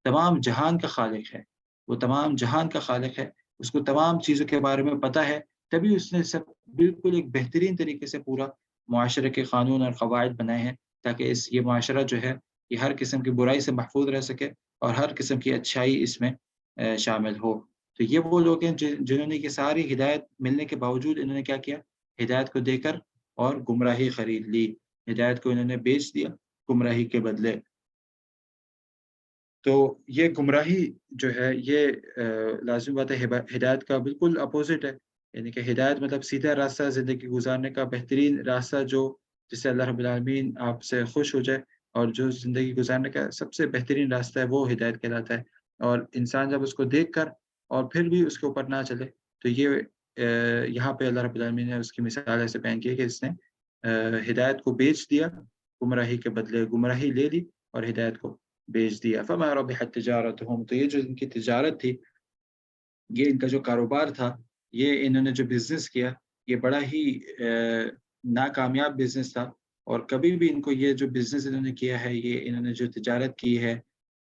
تمام جہان کا خالق ہے، وہ تمام جہان کا خالق ہے، اس کو تمام چیزوں کے بارے میں پتہ ہے، تبھی اس نے سب بالکل ایک بہترین طریقے سے پورا معاشرے کے قانون اور قواعد بنائے ہیں تاکہ یہ معاشرہ جو ہے یہ ہر قسم کی برائی سے محفوظ رہ سکے اور ہر قسم کی اچھائی اس میں شامل ہو۔ تو یہ وہ لوگ ہیں جنہوں نے یہ ساری ہدایت ملنے کے باوجود انہوں نے کیا کیا؟ ہدایت کو دے کر اور گمراہی خرید لی، ہدایت کو انہوں نے بیچ دیا گمراہی کے بدلے۔ تو یہ گمراہی جو ہے یہ لازمی بات ہے ہدایت کا بالکل اپوزٹ ہے، یعنی کہ ہدایت مطلب سیدھا راستہ زندگی گزارنے کا بہترین راستہ جس سے اللہ رب العالمین آپ سے خوش ہو جائے، اور جو زندگی گزارنے کا سب سے بہترین راستہ ہے وہ ہدایت کہلاتا ہے۔ اور انسان جب اس کو دیکھ کر اور پھر بھی اس کے اوپر نہ چلے تو یہ یہاں پہ اللہ رب العالمین نے اس کی مثال ایسے بیان کی ہے کہ اس نے ہدایت کو بیچ دیا گمراہی کے بدلے، گمراہی لے لی اور ہدایت کو بیچ دیا۔ فما ربحت تجارتهم، تو یہ جو ان کی تجارت تھی، یہ ان کا جو کاروبار تھا، یہ انہوں نے جو بزنس کیا، یہ بڑا ہی ناکامیاب بزنس تھا، اور کبھی بھی ان کو یہ جو بزنس انہوں نے کیا ہے، یہ انہوں نے جو تجارت کی ہے،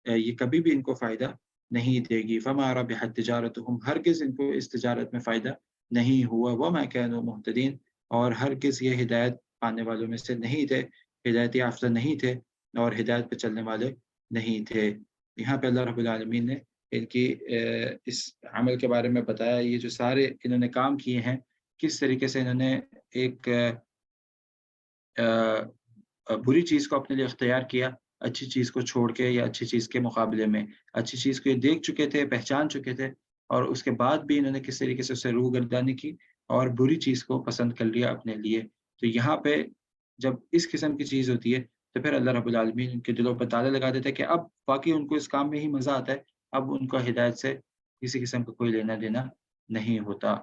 یہ کبھی بھی ان کو فائدہ نہیں دے گی۔ فما ربحت تجارتهم، ہرگز ان کو اس تجارت میں فائدہ نہیں ہوا۔ وما كانوا مهتدين، اور ہرگز یہ ہدایت پانے والوں میں سے نہیں تھے، ہدایت یافتہ نہیں تھے اور ہدایت پہ چلنے والے نہیں تھے۔ یہاں پہ اللہ رب العالمین نے ان کی اس عمل کے بارے میں بتایا، یہ جو سارے انہوں نے کام کیے ہیں، کس طریقے سے انہوں نے ایک بری چیز کو اپنے لیے اختیار کیا اچھی چیز کو چھوڑ کے یا اچھی چیز کے مقابلے میں۔ اچھی چیز کو یہ دیکھ چکے تھے، پہچان چکے تھے، اور اس کے بعد بھی انہوں نے کس طریقے سے اسے روگردانی کی اور بری چیز کو پسند کر لیا اپنے لیے۔ تو یہاں پہ جب اس قسم کی چیز ہوتی ہے تو پھر اللہ رب العالمین ان کے دلوں پر تالا لگا دیتا ہے کہ اب واقعی ان کو اس کام میں ہی مزہ آتا ہے، اب ان کا ہدایت سے کسی قسم کا کوئی لینا دینا نہیں ہوتا۔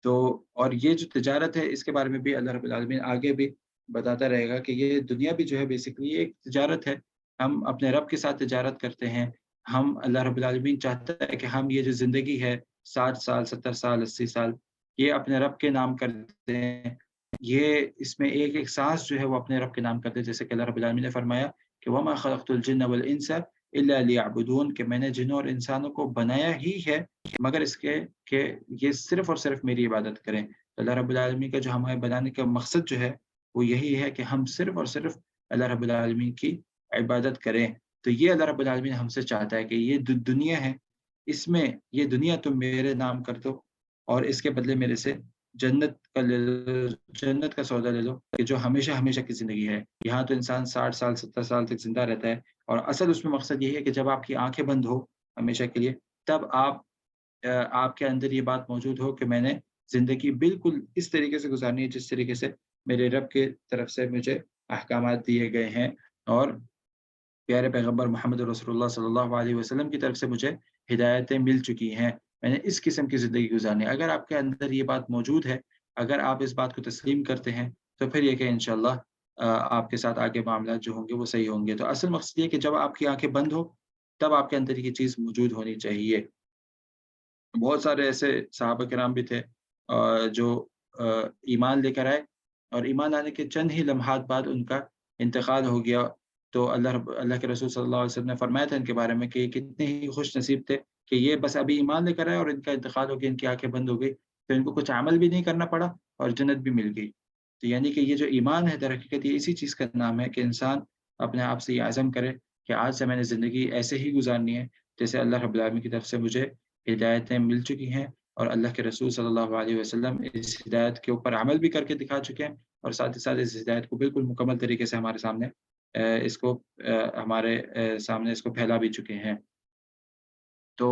تو اور یہ جو تجارت ہے اس کے بارے میں بھی اللہ رب العالمین آگے بھی بتاتا رہے گا کہ یہ دنیا بھی جو ہے بیسیکلی ایک تجارت ہے۔ ہم اپنے رب کے ساتھ تجارت کرتے ہیں۔ ہم اللہ رب العالمین چاہتا ہے کہ ہم یہ جو زندگی ہے 60 سال، 70 سال، 80 سال، یہ اپنے رب کے نام کرتے ہیں۔ یہ اس میں ایک ایک سانس جو ہے وہ اپنے رب کے نام کرتے ہیں، جیسے کہ اللہ رب العالمین نے فرمایا کہ وَمَا خَلَقْتُ الْجِنَّ وَالْإِنسَ إِلَّا لِيَعْبُدُونَ، کہ میں نے جنوں اور انسانوں کو بنایا ہی ہے مگر اس کے کہ یہ صرف اور صرف میری عبادت کریں۔ تو اللہ رب العالمین کا جو ہمارے بنانے کا مقصد جو ہے وہ یہی ہے کہ ہم صرف اور صرف اللہ رب العالمین کی عبادت کریں۔ تو یہ اللہ رب العالمین ہم سے چاہتا ہے کہ یہ دنیا ہے، اس میں یہ دنیا تم میرے نام کر دو اور اس کے بدلے میرے سے جنت کا لے لو، جنت کا سودا لے لو کہ جو ہمیشہ ہمیشہ کی زندگی ہے۔ یہاں تو انسان 60 سال 70 سال تک زندہ رہتا ہے، اور اصل اس میں مقصد یہی ہے کہ جب آپ کی آنکھیں بند ہو ہمیشہ کے لیے، تب آپ کے اندر یہ بات موجود ہو کہ میں نے زندگی بالکل اس طریقے سے گزارنی ہے جس طریقے سے میرے رب کی طرف سے مجھے احکامات دیے گئے ہیں، اور پیارے پیغمبر محمد رسول اللہ صلی اللہ علیہ وسلم کی طرف سے مجھے ہدایتیں مل چکی ہیں۔ میں نے اس قسم کی زندگی گزارنی ہے۔ اگر آپ کے اندر یہ بات موجود ہے، اگر آپ اس بات کو تسلیم کرتے ہیں، تو پھر یہ کہ انشاءاللہ آپ کے ساتھ آگے معاملات جو ہوں گے وہ صحیح ہوں گے۔ تو اصل مقصد یہ ہے کہ جب آپ کی آنکھیں بند ہو تب آپ کے اندر یہ چیز موجود ہونی چاہیے۔ بہت سارے ایسے صحابہ کرام بھی تھے جو ایمان لے کر آئے، اور ایمان لانے کے چند ہی لمحات بعد ان کا انتقال ہو گیا۔ تو اللہ کے رسول صلی اللہ علیہ وسلم نے فرمایا تھا ان کے بارے میں کہ یہ کتنے ہی خوش نصیب تھے کہ یہ بس ابھی ایمان لے کر آئے اور ان کا انتقال ہو گیا، ان کی آنکھیں بند ہو گئی، تو ان کو کچھ عمل بھی نہیں کرنا پڑا اور جنت بھی مل گئی۔ تو یعنی کہ یہ جو ایمان ہے در حقیقت یہ اسی چیز کا نام ہے کہ انسان اپنے آپ سے یہ عزم کرے کہ آج سے میں نے زندگی ایسے ہی گزارنی ہے، جیسے اللہ رب العالمین کی طرف سے مجھے ہدایتیں مل چکی ہیں اور اللہ کے رسول صلی اللہ علیہ وسلم اس ہدایت کے اوپر عمل بھی کر کے دکھا چکے ہیں، اور ساتھ ہی ساتھ اس ہدایت کو بالکل مکمل طریقے سے ہمارے سامنے اس کو ہمارے سامنے اس کو پھیلا بھی چکے ہیں۔ تو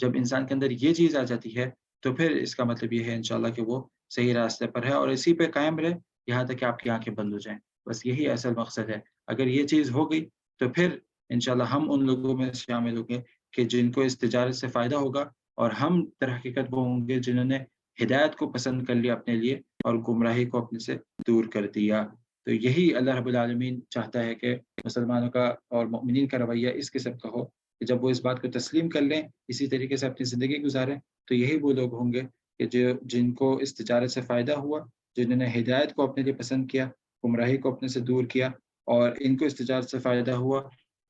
جب انسان کے اندر یہ چیز آ جاتی ہے، تو پھر اس کا مطلب یہ ہے انشاءاللہ کہ وہ صحیح راستے پر ہے اور اسی پہ قائم رہے یہاں تک کہ آپ کی آنکھیں بند ہو جائیں۔ بس یہی اصل مقصد ہے۔ اگر یہ چیز ہو گئی تو پھر انشاءاللہ ہم ان لوگوں میں شامل ہوں گے کہ جن کو اس تجارت سے فائدہ ہوگا، اور ہم در حقیقت وہ ہوں گے جنہوں نے ہدایت کو پسند کر لیا اپنے لیے اور گمراہی کو اپنے سے دور کر دیا۔ تو یہی اللہ رب العالمین چاہتا ہے کہ مسلمانوں کا اور مؤمنین کا رویہ اس قسم کا ہو کہ جب وہ اس بات کو تسلیم کر لیں، اسی طریقے سے اپنی زندگی گزاریں، تو یہی وہ لوگ ہوں گے کہ جن کو اس تجارت سے فائدہ ہوا، جنہوں نے ہدایت کو اپنے لیے پسند کیا، گمراہی کو اپنے سے دور کیا، اور ان کو اس تجارت سے فائدہ ہوا،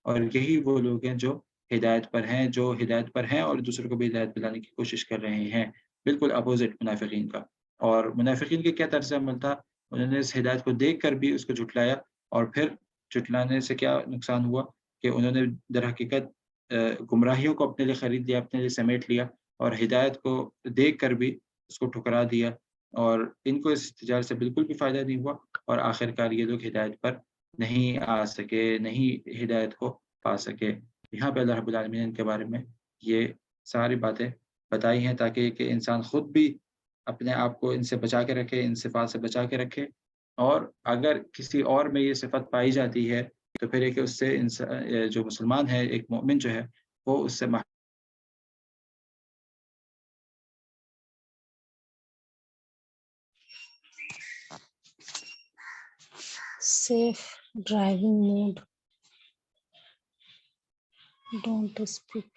اور یہی وہ لوگ ہیں جو ہدایت پر ہیں اور دوسروں کو بھی ہدایت دلانے کی کوشش کر رہے ہیں، بالکل اپوزٹ منافقین کا۔ اور منافقین کے کیا طرز عمل تھا؟ انہوں نے اس ہدایت کو دیکھ کر بھی اس کو جھٹلایا، اور پھر جھٹلانے سے کیا نقصان ہوا کہ انہوں نے در حقیقت گمراہیوں کو اپنے لیے خرید لیا، اپنے لیے سمیٹ لیا، اور ہدایت کو دیکھ کر بھی اس کو ٹھکرا دیا، اور ان کو اس تجارت سے بالکل بھی فائدہ نہیں ہوا، اور آخر کار یہ لوگ ہدایت پر نہیں آ سکے، نہیں ہدایت کو پا سکے۔ یہاں پہ اللہ رب العالمین نے ان کے بارے میں یہ ساری باتیں بتائی ہیں تاکہ کہ انسان خود بھی اپنے آپ کو ان سے بچا کے رکھے، ان صفات سے بچا کے رکھے، اور اگر کسی اور میں یہ صفت پائی جاتی ہے تو پھر ایک اس سے جو مسلمان ہے، ایک مومن جو ہے، وہ اس سے Safe driving mode. Don't speak.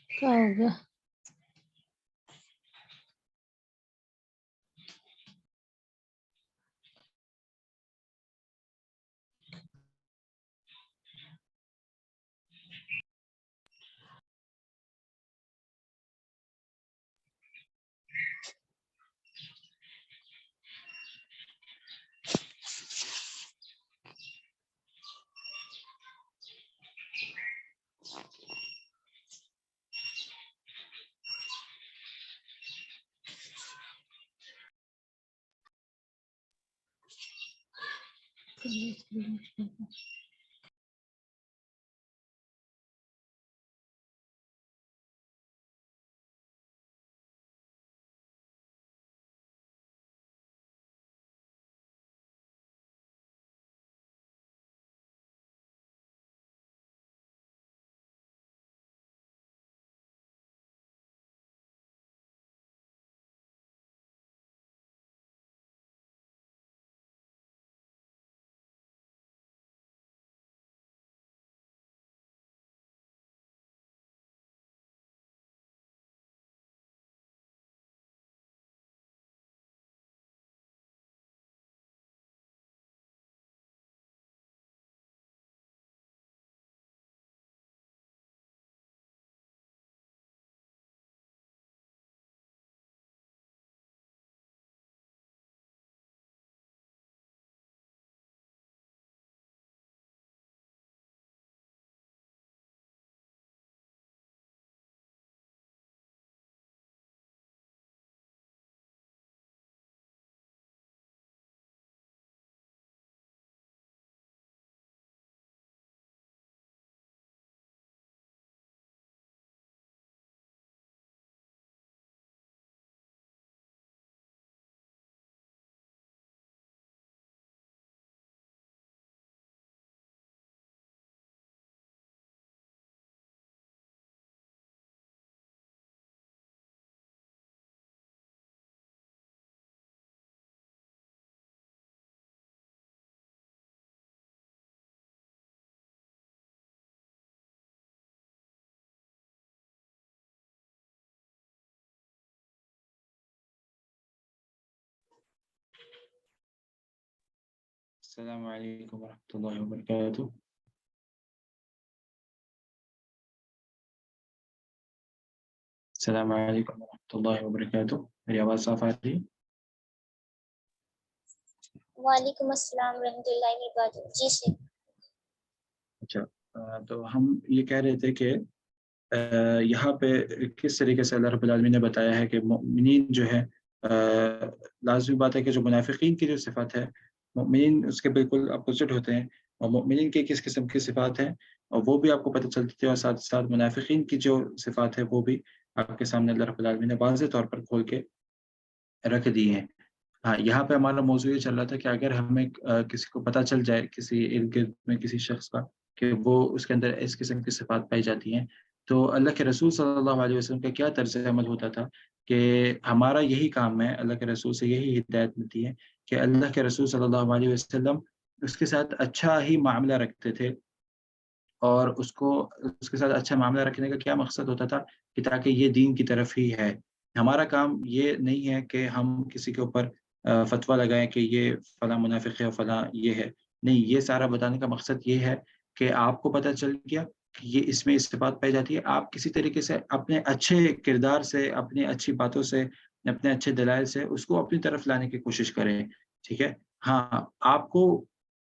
کیا ہو گیا؟ السلام علیکم ورحمۃ اللہ وبرکاتہ۔ السلام علیکم ورحمۃ اللہ وبرکاتہ. میری آواز صاف آ رہی ہے؟ وعلیکم السلام ورحمۃ اللہ وبرکاتہ. جی سے اچھا، تو ہم یہ کہہ رہے تھے کہ یہاں پہ کس طریقے سے اللہ رب العالمین نے بتایا ہے کہ مومنین جو ہے، لازمی بات ہے کہ جو منافقین کی جو صفات ہے، مومنین اس کے بالکل اپوزٹ ہوتے ہیں. اور مومنین کی کس قسم کی صفات ہیں اور وہ بھی آپ کو پتہ چلتی ہے، اور ساتھ ساتھ منافقین کی جو صفات ہے وہ بھی آپ کے سامنے اللہ رب العالمین نے واضح طور پر کھول کے رکھ دی ہیں. ہاں، یہاں پہ ہمارا موضوع یہ چل رہا تھا کہ اگر ہمیں کسی کو پتہ چل جائے کسی ارد گرد میں کسی شخص کا کہ وہ اس کے اندر اس قسم کی صفات پائی جاتی ہیں، تو اللہ کے رسول صلی اللہ علیہ وسلم کا کیا طرز عمل ہوتا تھا کہ ہمارا یہی کام ہے، اللہ کے رسول سے یہی ہدایت ملتی ہے کہ اللہ کے رسول صلی اللہ علیہ وسلم اس کے ساتھ اچھا ہی معاملہ رکھتے تھے. اور اس کے ساتھ اچھا معاملہ رکھنے کا کیا مقصد ہوتا تھا کہ تاکہ یہ دین کی طرف ہی ہے. ہمارا کام یہ نہیں ہے کہ ہم کسی کے اوپر فتویٰ لگائیں کہ یہ فلاں منافق ہے فلاں یہ ہے. نہیں، یہ سارا بتانے کا مقصد یہ ہے کہ آپ کو پتہ چل گیا کہ یہ اس میں صفات پائی جاتی ہے، آپ کسی طریقے سے اپنے اچھے کردار سے، اپنی اچھی باتوں سے، اپنے اچھے دلائل سے اس کو اپنی طرف لانے کی کوشش کریں. ٹھیک ہے؟ ہاں، آپ کو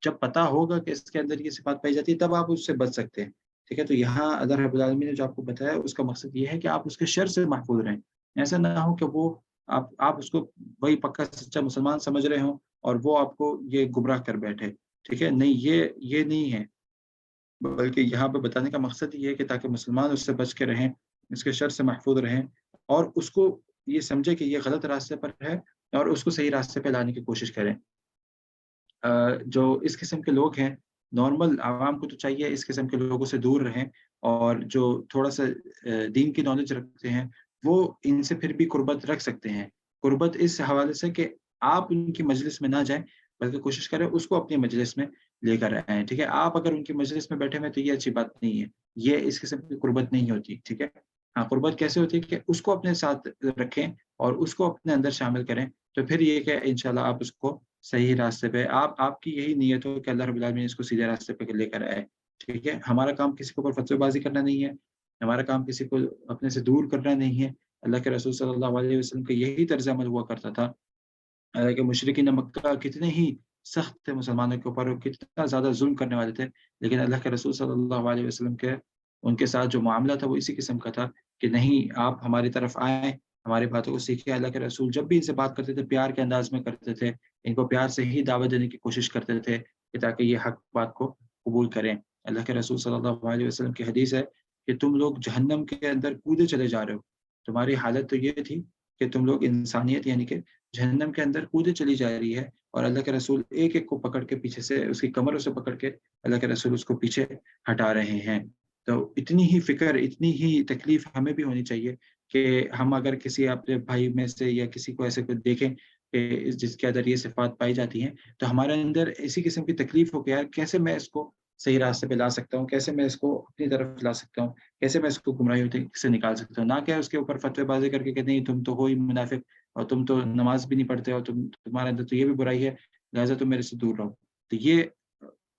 جب پتا ہوگا کہ اس کے اندر یہ صفات پائی جاتی ہے تب آپ اس سے بچ سکتے ہیں. ٹھیک ہے؟ تو یہاں اللہ رب العالمین نے جو آپ کو بتایا اس کا مقصد یہ ہے کہ آپ اس کے شر سے محفوظ رہیں. ایسا نہ ہو کہ وہ آپ اس کو وہی پکا سچا مسلمان سمجھ رہے ہوں اور وہ آپ کو یہ گمراہ کر بیٹھے. ٹھیک ہے؟ نہیں، یہ نہیں ہے، بلکہ یہاں پہ بتانے کا مقصد یہ ہے کہ تاکہ مسلمان اس سے بچ کے رہیں، اس کے شر سے محفوظ رہیں، اور اس کو یہ سمجھے کہ یہ غلط راستے پر ہے اور اس کو صحیح راستے پہ لانے کی کوشش کریں. جو اس قسم کے لوگ ہیں، نارمل عوام کو تو چاہیے اس قسم کے لوگوں سے دور رہیں، اور جو تھوڑا سا دین کی نالج رکھتے ہیں وہ ان سے پھر بھی قربت رکھ سکتے ہیں. قربت اس حوالے سے کہ آپ ان کی مجلس میں نہ جائیں، بلکہ کوشش کریں اس کو اپنی مجلس میں لے کر آئیں. ٹھیک ہے؟ آپ اگر ان کی مجلس میں بیٹھے ہوئے تو یہ اچھی بات نہیں ہے، یہ اس قسم کی قربت نہیں ہوتی. ٹھیک ہے؟ ہاں، قربت کیسے ہوتی ہے کہ اس کو اپنے ساتھ رکھیں اور اس کو اپنے اندر شامل کریں، تو پھر یہ کہ انشاءاللہ آپ اس کو صحیح راستے پہ، آپ کی یہی نیت ہو کہ اللہ رب العالمین اس کو سیدھے راستے پہ لے کر آئے. ٹھیک ہے؟ ہمارا کام کسی کے اوپر فتوی بازی کرنا نہیں ہے، ہمارا کام کسی کو اپنے سے دور کرنا نہیں ہے. اللہ کے رسول صلی اللہ علیہ وسلم کا یہی طرز عمل ہوا کرتا تھا. کہ مشرکین مکہ کتنے ہی سخت تھے مسلمانوں کے اوپر، اور کتنا زیادہ ظلم کرنے والے تھے، لیکن اللہ کے رسول صلی اللہ علیہ وسلم کے ان کے ساتھ جو معاملہ تھا وہ اسی قسم کا تھا کہ نہیں، آپ ہماری طرف آئیں، ہماری باتوں کو سیکھیں. اللہ کے رسول جب بھی ان سے بات کرتے تھے پیار کے انداز میں کرتے تھے، ان کو پیار سے ہی دعوت دینے کی کوشش کرتے تھے کہ تاکہ یہ حق بات کو قبول کریں. اللہ کے رسول صلی اللہ علیہ وسلم کی حدیث ہے کہ تم لوگ جہنم کے اندر کودے چلے جا رہے ہو. تمہاری حالت تو یہ تھی کہ تم لوگ انسانیت یعنی کہ جہنم کے اندر کودے چلی جا رہی ہے، اور اللہ کے رسول ایک ایک کو پکڑ کے پیچھے سے اس کی کمروں سے پکڑ کے اللہ کے رسول اس کو پیچھے ہٹا رہے ہیں. تو اتنی ہی فکر، اتنی ہی تکلیف ہمیں بھی ہونی چاہیے کہ ہم اگر کسی اپنے بھائی میں سے یا کسی کو ایسے کو دیکھیں کہ جس کے اندر یہ صفات پائی جاتی ہیں، تو ہمارے اندر اسی قسم کی تکلیف ہو کہ یار کیسے میں اس کو صحیح راستے پہ لا سکتا ہوں، کیسے میں اس کو اپنی طرف لا سکتا ہوں، کیسے میں اس کو گمراہی سے نکال سکتا ہوں. نہ کہ اس کے اوپر فتوی بازی کر کے کہ نہیں تم تو ہو ہی منافق، اور تم تو نماز بھی نہیں پڑھتے، اور تمہارے اندر تو یہ بھی برائی ہے، لہٰذا تم میرے سے دور رہو. تو یہ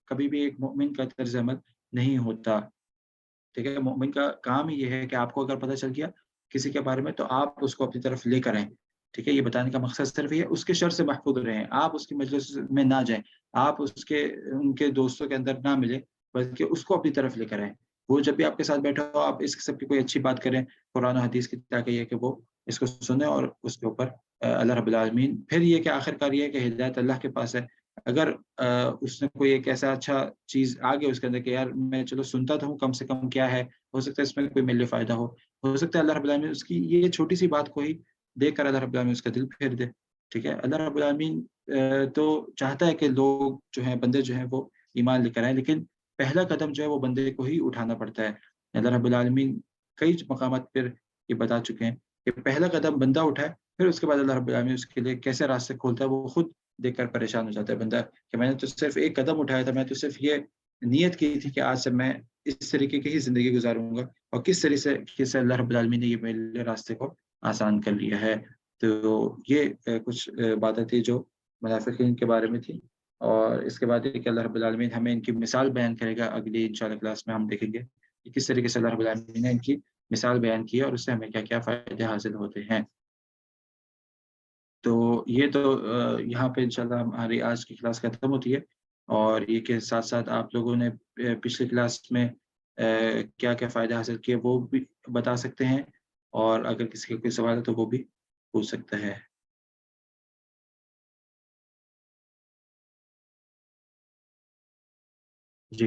کبھی بھی ایک مومن کا طرز عمل نہیں ہوتا. ٹھیک ہے؟ مومن کا کام ہی یہ ہے کہ آپ کو اگر پتہ چل گیا کسی کے بارے میں تو آپ اس کو اپنی طرف لے کر آئیں. ٹھیک ہے؟ یہ بتانے کا مقصد صرف یہ ہے، اس کے شر سے محفوظ رہیں، آپ اس کی مجلس میں نہ جائیں، آپ ان کے دوستوں کے اندر نہ ملیں، بلکہ اس کو اپنی طرف لے کر آئیں. وہ جب بھی آپ کے ساتھ بیٹھا ہو آپ اس قسم کی کوئی اچھی بات کریں قرآن و حدیث کی، تاکہ یہ کہ وہ اس کو سنیں اور اس کے اوپر اللہ رب العالمین، پھر یہ کہ آخر کار یہ ہے کہ ہدایت اللہ کے پاس ہے. اگر اس نے کوئی ایک ایسا اچھا چیز آ گیا اس کے اندر کہ یار میں چلو سنتا تو ہوں، کم سے کم کیا ہے، ہو سکتا ہے اس میں کوئی میرے لیے فائدہ ہو سکتا ہے اللہ رب العالمین اس کی یہ چھوٹی سی بات کو ہی دیکھ کر اللہ رب العالمین اس کا دل پھیر دے. ٹھیک ہے؟ اللہ رب العالمین تو چاہتا ہے کہ لوگ جو ہیں، بندے جو ہیں وہ ایمان لے کر آئیں، لیکن پہلا قدم جو ہے وہ بندے کو ہی اٹھانا پڑتا ہے. اللہ رب العالمین کئی مقامات پر یہ بتا چکے ہیں کہ پہلا قدم بندہ اٹھائے، پھر اس کے بعد اللہ رب العالمین اس کے لیے کیسے راستے کھولتا ہے وہ خود دیکھ کر پریشان ہو جاتا ہے بندہ کہ میں نے تو صرف ایک قدم اٹھایا تھا، میں تو صرف یہ نیت کی تھی کہ آج سے میں اس طریقے کی ہی زندگی گزاروں گا، اور کس طریقے سے اللہ رب العالمین نے یہ میرے راستے کو آسان کر لیا ہے. تو یہ کچھ باتیں تھی جو منافقین کے بارے میں تھی، اور اس کے بعد یہ کہ اللہ رب العالمین ہمیں ان کی مثال بیان کرے گا. اگلی انشاءاللہ کلاس میں ہم دیکھیں گے کہ کس طریقے سے اللہ رب العالمین نے ان کی مثال بیان کی ہے اور اس سے ہمیں کیا کیا فائدے حاصل ہوتے ہیں. تو یہ تو یہاں پہ انشاءاللہ ہماری آج کی کلاس ختم ہوتی ہے، اور یہ کے ساتھ ساتھ آپ لوگوں نے پچھلی کلاس میں کیا کیا فائدے حاصل کیے وہ بھی بتا سکتے ہیں، اور اگر کسی کا کوئی سوال ہے تو وہ بھی پوچھ سکتا ہے. جی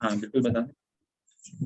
ہاں بالکل بتا دیں.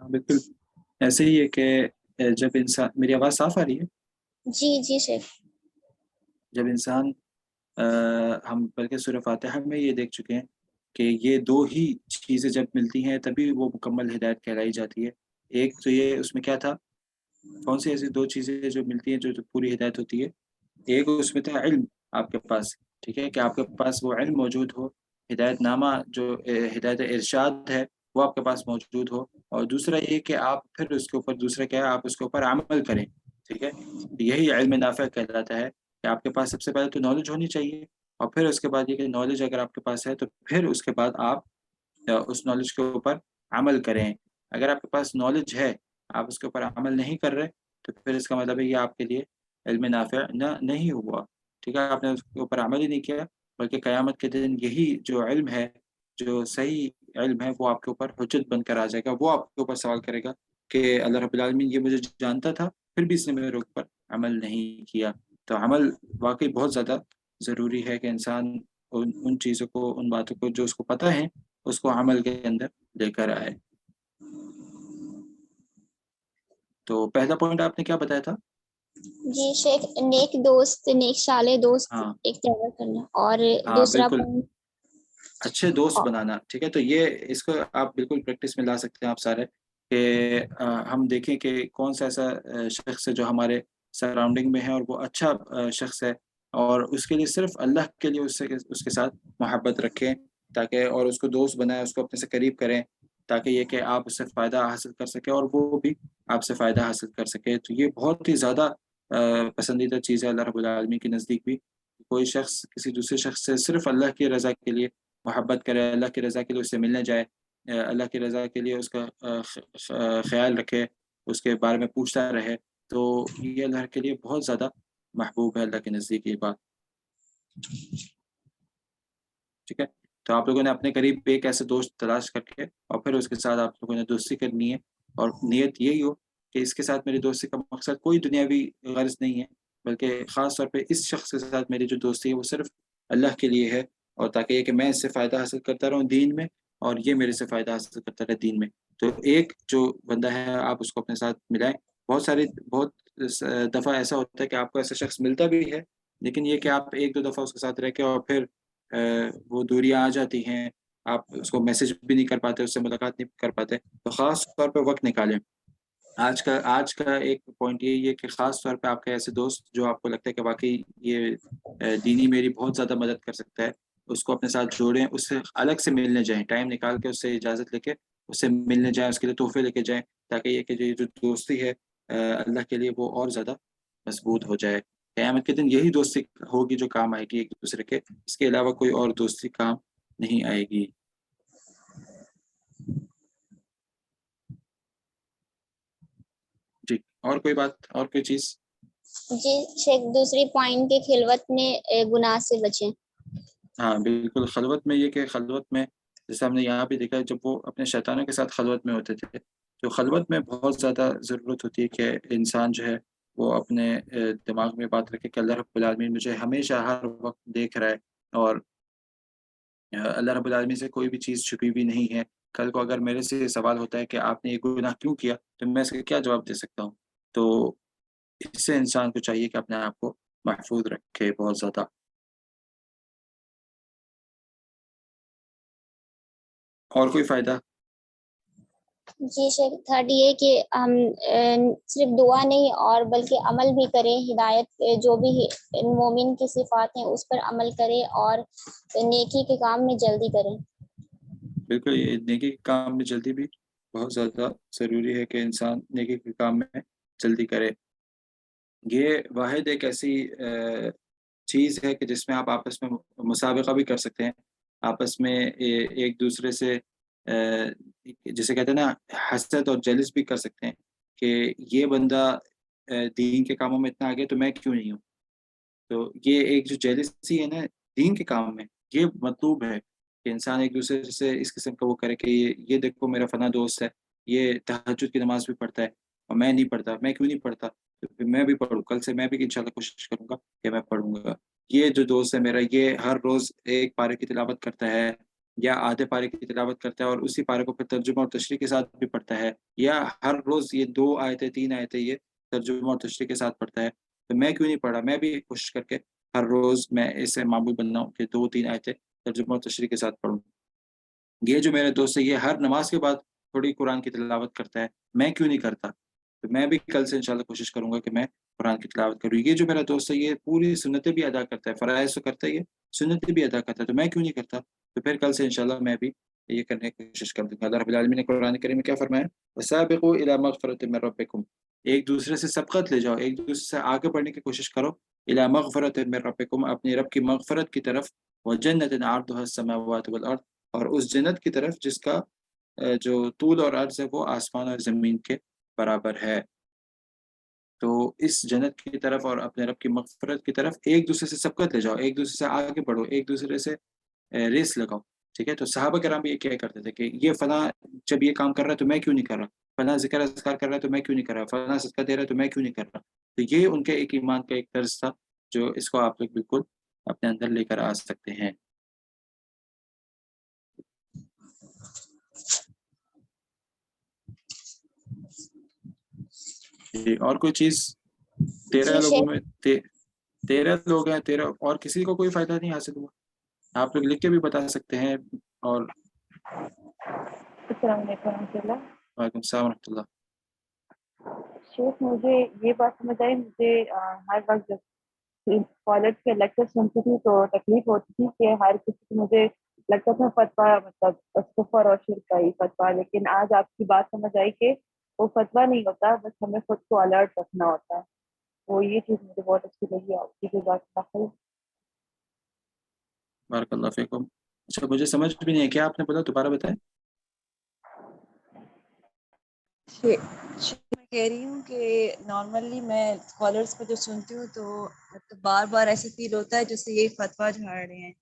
ہاں بالکل ایسے ہی ہے کہ جب انسان، میری آواز صاف آ رہی ہے؟ جی جی شیخ. جب انسان ہم بلکہ سورہ فاتحہ میں یہ دیکھ چکے ہیں کہ یہ دو ہی چیزیں جب ملتی ہیں تبھی وہ مکمل ہدایت کہلائی جاتی ہے. ایک تو یہ، اس میں کیا تھا، کون سی ایسی دو چیزیں جو ملتی ہیں جو پوری ہدایت ہوتی ہے؟ ایک اس میں تھا علم آپ کے پاس، ٹھیک ہے، کہ آپ کے پاس وہ علم موجود ہو، ہدایت نامہ جو ہدایت ارشاد ہے وہ آپ کے پاس موجود ہو. اور دوسرا یہ کہ آپ پھر اس کے اوپر، دوسرا کیا ہے، آپ اس کے اوپر عمل کریں. ٹھیک ہے، یہی علم نافع کہلاتا ہے کہ آپ کے پاس سب سے پہلے تو نالج ہونی چاہیے، اور پھر اس کے بعد یہ کہ نالج اگر آپ کے پاس ہے تو پھر اس کے بعد آپ اس نالج کے اوپر عمل کریں. اگر آپ کے پاس نالج ہے، آپ اس کے اوپر عمل نہیں کر رہے، تو پھر اس کا مطلب ہے یہ آپ کے لیے علم نافع نہیں ہوا. ٹھیک ہے، آپ نے اس کے اوپر عمل ہی نہیں کیا، بلکہ قیامت کے دن یہی جو علم ہے، جو صحیح علم ہے، وہ آپ کے اوپر حجت بن کر آ جائے گا. وہ آپ کے اوپر سوال کرے گا کہ اللہ رب العالمین یہ مجھے جانتا تھا، پھر بھی اس نے میرے اوپر عمل نہیں کیا. تو عمل واقعی بہت زیادہ ضروری ہے کہ انسان ان چیزوں کو، ان باتوں کو جو اس کو پتہ ہے، اس کو عمل کے اندر لے کر آئے. تو پہلا پوائنٹ آپ نے کیا بتایا تھا؟ جی شیخ، نیک دوست، نیک صالح دوست ہاں ایک تیار کرنا. اور ہاں دوسرا بالکل، پوائنٹ، اچھے دوست بنانا. ٹھیک ہے، تو یہ اس کو آپ بالکل پریکٹس میں لا سکتے ہیں آپ سارے، کہ ہم دیکھیں کہ کون سا ایسا شخص ہے جو ہمارے سراؤنڈنگ میں ہے اور وہ اچھا شخص ہے، اور اس کے لیے صرف اللہ کے لیے اس کے ساتھ محبت رکھیں، تاکہ اور اس کو دوست بنائیں، اس کو اپنے سے قریب کریں، تاکہ یہ کہ آپ اس سے فائدہ حاصل کر سکیں اور وہ بھی آپ سے فائدہ حاصل کر سکے. تو یہ بہت ہی زیادہ پسندیدہ چیز ہے اللہ رب العالمین کے نزدیک بھی. کوئی شخص کسی دوسرے شخص سے صرف اللہ کی رضا کے لیے محبت کرے، اللہ کی رضا کے لیے اس سے ملنے جائے، اللہ کی رضا کے لیے اس کا خیال رکھے، اس کے بارے میں پوچھتا رہے، تو یہ اللہ کے لیے بہت زیادہ محبوب ہے اللہ کے نزدیک یہ بات. ٹھیک ہے، تو آپ لوگوں نے اپنے قریب ایک ایسے دوست تلاش کر کے اور پھر اس کے ساتھ آپ لوگوں نے دوستی کرنی ہے، اور نیت یہی ہو کہ اس کے ساتھ میری دوستی کا مقصد کوئی دنیاوی غرض نہیں ہے، بلکہ خاص طور پہ اس شخص کے ساتھ میری جو دوستی ہے وہ صرف اللہ کے لیے ہے، اور تاکہ یہ کہ میں اس سے فائدہ حاصل کرتا رہوں دین میں، اور یہ میرے سے فائدہ حاصل کرتا رہے دین میں. تو ایک جو بندہ ہے آپ اس کو اپنے ساتھ ملائیں. بہت دفعہ ایسا ہوتا ہے کہ آپ کو ایسا شخص ملتا بھی ہے، لیکن یہ کہ آپ ایک دو دفعہ اس کے ساتھ رہ کے اور پھر وہ دوریاں آ جاتی ہیں، آپ اس کو میسج بھی نہیں کر پاتے، اس سے ملاقات نہیں کر پاتے. تو خاص طور پہ وقت نکالیں. آج کا ایک پوائنٹ یہی ہے کہ خاص طور پہ آپ کے ایسے دوست جو آپ کو لگتا ہے کہ واقعی یہ دینی میری بہت زیادہ مدد کر سکتا ہے، اس کو اپنے ساتھ جوڑیں، اس سے الگ سے ملنے جائیں، ٹائم نکال کے اس سے اجازت لے کے اس سے ملنے جائیں، اس کے لیے تحفے لے کے جائیں، تاکہ یہ کہ جو دوستی ہے اللہ کے لیے وہ اور زیادہ مضبوط ہو جائے. قیامت کے دن یہی دوستی ہوگی جو کام آئے گی ایک دوسرے کے، اس کے علاوہ کوئی اور دوستی کام نہیں آئے گی. جی، اور کوئی بات، اور کوئی چیز؟ جی شیخ، دوسری پوائنٹ کے خلوت میں گناہ سے بچیں. ہاں بالکل، خلوت میں یہ کہ خلوت میں جیسے ہم نے یہاں بھی دیکھا جب وہ اپنے شیطانوں کے ساتھ خلوت میں ہوتے تھے، تو خلوت میں بہت زیادہ ضرورت ہوتی ہے کہ انسان جو ہے وہ اپنے دماغ میں بات رکھے کہ اللہ رب العالمین مجھے ہمیشہ ہر وقت دیکھ رہا ہے، اور اللہ رب العالمین سے کوئی بھی چیز چھپی بھی نہیں ہے۔ کل کو اگر میرے سے یہ سوال ہوتا ہے کہ آپ نے یہ گناہ کیوں کیا، تو میں اس کا کیا جواب دے سکتا ہوں؟ تو اس سے انسان کو چاہیے کہ اپنے آپ کو محفوظ رکھے بہت زیادہ۔ اور کوئی فائدہ؟ جی شیخ، تھرڈ یہ کہ ہم صرف دعا نہیں اور بلکہ عمل بھی کریں، ہدایت جو بھی مومن کی صفات ہیں اس پر عمل کریں اور نیکی کے کام میں جلدی کریں۔ بالکل، یہ نیکی کے کام میں جلدی بھی بہت زیادہ ضروری ہے کہ انسان نیکی کے کام میں جلدی کرے۔ یہ واحد ایک ایسی چیز ہے کہ جس میں آپ آپس میں مسابقہ بھی کر سکتے ہیں، آپس میں ایک دوسرے سے جسے کہتے ہیں نا حسد اور جیلس بھی کر سکتے ہیں کہ یہ بندہ دین کے کاموں میں اتنا آگے تو میں کیوں نہیں ہوں۔ تو یہ ایک جو جیلسی ہے نا دین کے کام میں، یہ مطلوب ہے کہ انسان ایک دوسرے سے اس قسم کا وہ کرے کہ یہ دیکھو میرا فلاں دوست ہے، یہ تہجد کی نماز بھی پڑھتا ہے اور میں نہیں پڑھتا، میں کیوں نہیں پڑھتا؟ تو پھر میں بھی پڑھوں، کل سے میں بھی انشاءاللہ کوشش کروں گا کہ میں پڑھوں گا۔ یہ جو دوست ہے میرا، یہ ہر روز ایک پارے کی تلاوت کرتا ہے یا آدھے پارے کی تلاوت کرتا ہے اور اسی پارے کو پھر ترجمہ اور تشریح کے ساتھ بھی پڑھتا ہے، یا ہر روز یہ 2 آیتیں 3 آیتیں یہ ترجمہ اور تشریح کے ساتھ پڑھتا ہے، تو میں کیوں نہیں پڑھا؟ میں بھی کوشش کر کے ہر روز میں اسے معمول بننا ہوں کہ 2-3 آیتیں ترجمہ اور تشریح کے ساتھ پڑھوں۔ یہ جو میرے دوست ہے یہ ہر نماز کے بعد تھوڑی قرآن کی تلاوت کرتا ہے، میں کیوں نہیں کرتا؟ تو میں بھی کل سے انشاءاللہ کوشش کروں گا کہ میں قرآن کی تلاوت کروں۔ یہ جو میرا دوست ہے یہ پوری سنتیں بھی ادا کرتا ہے، فرائض تو کرتا ہے، یہ سنتیں بھی ادا کرتا ہے، تو میں کیوں نہیں کرتا؟ تو پھر کل سے انشاءاللہ میں بھی یہ کرنے کی کوشش کر دوں گا۔ اللہ رب العالمین نے قرآن کریم میں کیا فرمایا؟ وَسَابِقُوا إِلَىٰ مَغْفِرَةٍ مِّن رَّبِّكُمْ، ایک دوسرے سے سبقت لے جاؤ، ایک دوسرے سے آگے بڑھنے کی کوشش کرو۔ إِلَىٰ مَغْفِرَةٍ مِّن رَّبِّكُمْ، اپنے رب کی مغفرت کی طرف، وَجَنَّةٍ عَرْضُهَا السَّمَاوَاتُ وَالْأَرْضُ، اور اس جنت کی طرف جس کا جو طول اور عرض ہے وہ آسمان اور زمین کے برابر ہے۔ تو اس جنت کی طرف اور اپنے رب کی مغفرت کی طرف ایک دوسرے سے سبقت لے جاؤ، ایک دوسرے سے آگے بڑھو، ایک دوسرے سے ریس لگاؤ، ٹھیک ہے؟ تو صحابہ کرام بھی یہ کیا کرتے تھے کہ یہ فلاں جب یہ کام کر رہا ہے تو میں کیوں نہیں کر رہا، فلاں ذکر اذکار کر رہا ہے تو میں کیوں نہیں کر رہا، فلاں صدقہ دے رہا ہے تو میں کیوں نہیں کر رہا۔ تو یہ ان کے ایک ایمان کا ایک طرز تھا جو اس کو آپ لوگ بالکل اپنے اندر لے کر آ سکتے ہیں۔ اور کوئی چیز؟ 13 جی لوگوں شیخ، میں 13 لوگ ہیں، 13 اور کسی کو کوئی فائدہ نہیں حاصل ہوا؟ آپ لوگ لکھ کے بھی بتا سکتے ہیں۔ اور السلام علیکم ورحمۃ اللہ۔ وعلیکم السلام ورحمۃ اللہ۔ شیخ مجھے یہ بات سمجھ آئی، مجھے ہر وقت جب کالج کے لیکچر سنتی تھی تو تکلیف ہوتی تھی کہ ہر کسی کو مجھے لگتا تھا فتویٰ مطلب کفر اور شرک کا ہی فتویٰ، لیکن آج آپ کی بات سمجھ آئی کہ وہ فتویٰ نہیں ہوتا، بس ہمیں خود کو الرٹ رکھنا ہوتا ہے۔ وہ یہ چیز مجھے بہت اچھی لگی آپ کی بات۔ بارک اللہ فیکم۔ اچھا مجھے سمجھ بھی نہیں ہے، کیا آپ نے بولا؟ دوبارہ بتائیں۔ میں کہہ رہی ہوں کہ نارملی میں اسکالرس کو جو سنتی ہوں تو مطلب بار بار ایسے فیل ہوتا ہے جیسے یہ فتویٰ جھاڑ رہے ہیں،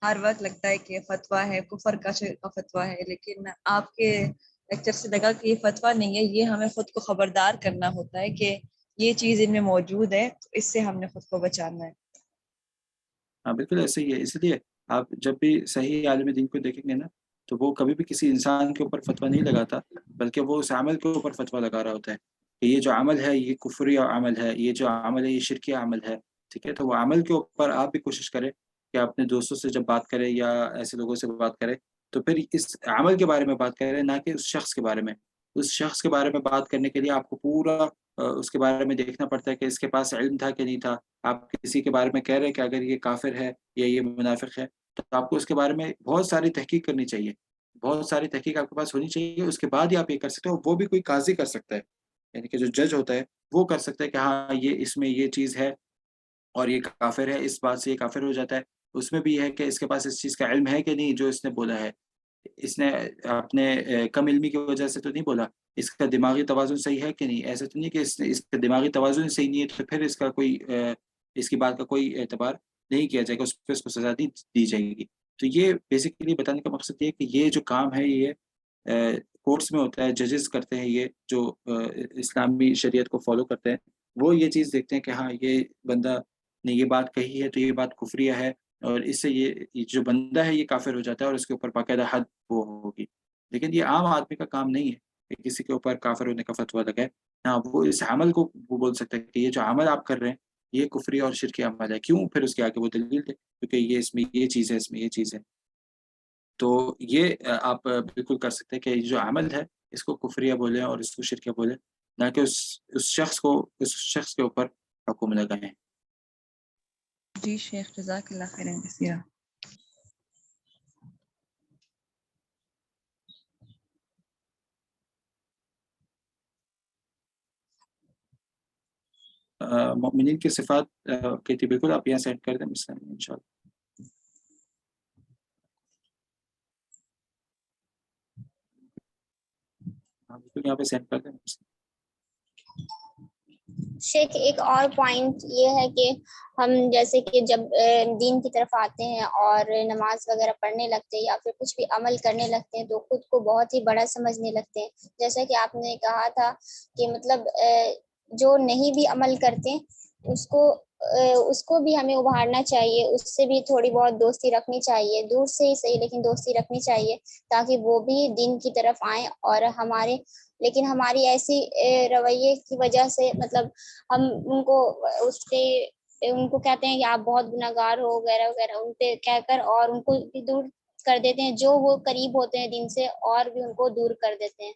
ہر وقت لگتا ہے کہ فتویٰ ہے، کفر کا فتویٰ ہے، لیکن آپ کے لیکچر سے لگا کہ یہ فتویٰ نہیں ہے، یہ ہمیں خود کو خبردار کرنا ہوتا ہے کہ یہ چیز ان میں موجود ہے، تو اس سے ہم نے خود کو بچانا ہے۔ ہاں بالکل ایسے ہی ہے، اس لیے آپ جب بھی صحیح عالم دین کو دیکھیں گے نا تو وہ کبھی بھی کسی انسان کے اوپر فتویٰ نہیں لگاتا، بلکہ وہ اس عمل کے اوپر فتویٰ لگا رہا ہوتا ہے کہ یہ جو عمل ہے یہ کفری عمل ہے، یہ جو عمل ہے یہ شرکی عمل ہے، ٹھیک ہے؟ تو وہ عمل کے اوپر آپ بھی کوشش کریں کہ اپنے دوستوں سے جب بات کریں یا ایسے لوگوں سے بات کریں تو پھر اس عمل کے بارے میں بات کریں، نہ کہ اس شخص کے بارے میں۔ اس شخص کے بارے میں بات کرنے کے لیے آپ کو پورا اس کے بارے میں دیکھنا پڑتا ہے کہ اس کے پاس علم تھا کہ نہیں تھا۔ آپ کسی کے بارے میں کہہ رہے ہیں کہ اگر یہ کافر ہے یا یہ منافق ہے تو آپ کو اس کے بارے میں بہت ساری تحقیق کرنی چاہیے، بہت ساری تحقیق آپ کے پاس ہونی چاہیے، اس کے بعد ہی آپ یہ کر سکتے ہو۔ وہ بھی کوئی قاضی کر سکتا ہے، یعنی کہ جو جج ہوتا ہے وہ کر سکتا ہے کہ ہاں یہ اس میں یہ چیز ہے اور یہ کافر ہے، اس بات سے یہ کافر ہو جاتا ہے۔ اس میں بھی یہ ہے کہ اس کے پاس اس چیز کا علم ہے کہ نہیں جو اس نے بولا ہے، اس نے اپنے کم علمی کی وجہ سے تو نہیں بولا، اس کا دماغی توازن صحیح ہے کہ نہیں، ایسا تو نہیں کہ اس کا دماغی توازن صحیح نہیں ہے تو پھر اس کا کوئی اس کی بات کا کوئی اعتبار نہیں کیا جائے گا، اس پہ اس کو سزا نہیں دی جائے گی۔ تو یہ بیسیکلی بتانے کا مقصد یہ ہے کہ یہ جو کام ہے یہ کورٹس میں ہوتا ہے، ججز کرتے ہیں، یہ جو اسلامی شریعت کو فالو کرتے ہیں وہ یہ چیز دیکھتے ہیں کہ ہاں یہ بندہ نے یہ بات کہی ہے تو یہ بات کفریہ ہے، اور اس سے یہ جو بندہ ہے یہ کافر ہو جاتا ہے اور اس کے اوپر باقاعدہ حد وہ ہوگی. لیکن یہ عام آدمی کا کام نہیں ہے کہ کسی کے اوپر کافر ہونے کا فتویٰ لگائے. ہاں وہ اس عمل کو وہ بول سکتا ہے کہ یہ جو عمل آپ کر رہے ہیں یہ کفری اور شرکی عمل ہے. کیوں؟ پھر اس کے آگے وہ دلیل دے کیونکہ یہ اس میں یہ چیز ہے، اس میں یہ چیز ہے. تو یہ آپ بالکل کر سکتے ہیں کہ یہ جو عمل ہے اس کو کفریہ بولیں اور اس کو شرکیہ بولیں، نہ کہ اس شخص کے اوپر حکم لگائیں. جی شیخ، جزاک اللہ خیرن کثیرا. مومنین کی صفات کہتی بالکل آپ یہاں سینڈ کر دیں مثلا انشاءاللہ. بالکل یہاں پہ سینڈ کر دیں. شیخ ایک اور پوائنٹ یہ ہے کہ ہم جیسے کہ جب دین کی طرف آتے ہیں اور نماز وغیرہ پڑھنے لگتے ہیں یا پھر کچھ بھی عمل کرنے لگتے ہیں تو خود کو بہت ہی بڑا سمجھنے لگتے ہیں. جیسا کہ آپ نے کہا تھا کہ مطلب جو نہیں بھی عمل کرتے اس کو بھی ہمیں ابھارنا چاہیے، اس سے بھی تھوڑی بہت دوستی رکھنی چاہیے، دور سے ہی صحیح لیکن دوستی رکھنی چاہیے تاکہ وہ بھی دین کی طرف آئیں. اور لیکن ہماری ایسی رویے کی وجہ سے مطلب ہم ان کو کہتے ہیں کہ آپ بہت گناہ گار ہو وغیرہ وغیرہ ان پہ کہہ کر اور ان کو بھی دور کر دیتے ہیں، جو وہ قریب ہوتے ہیں دین سے اور بھی ان کو دور کر دیتے ہیں.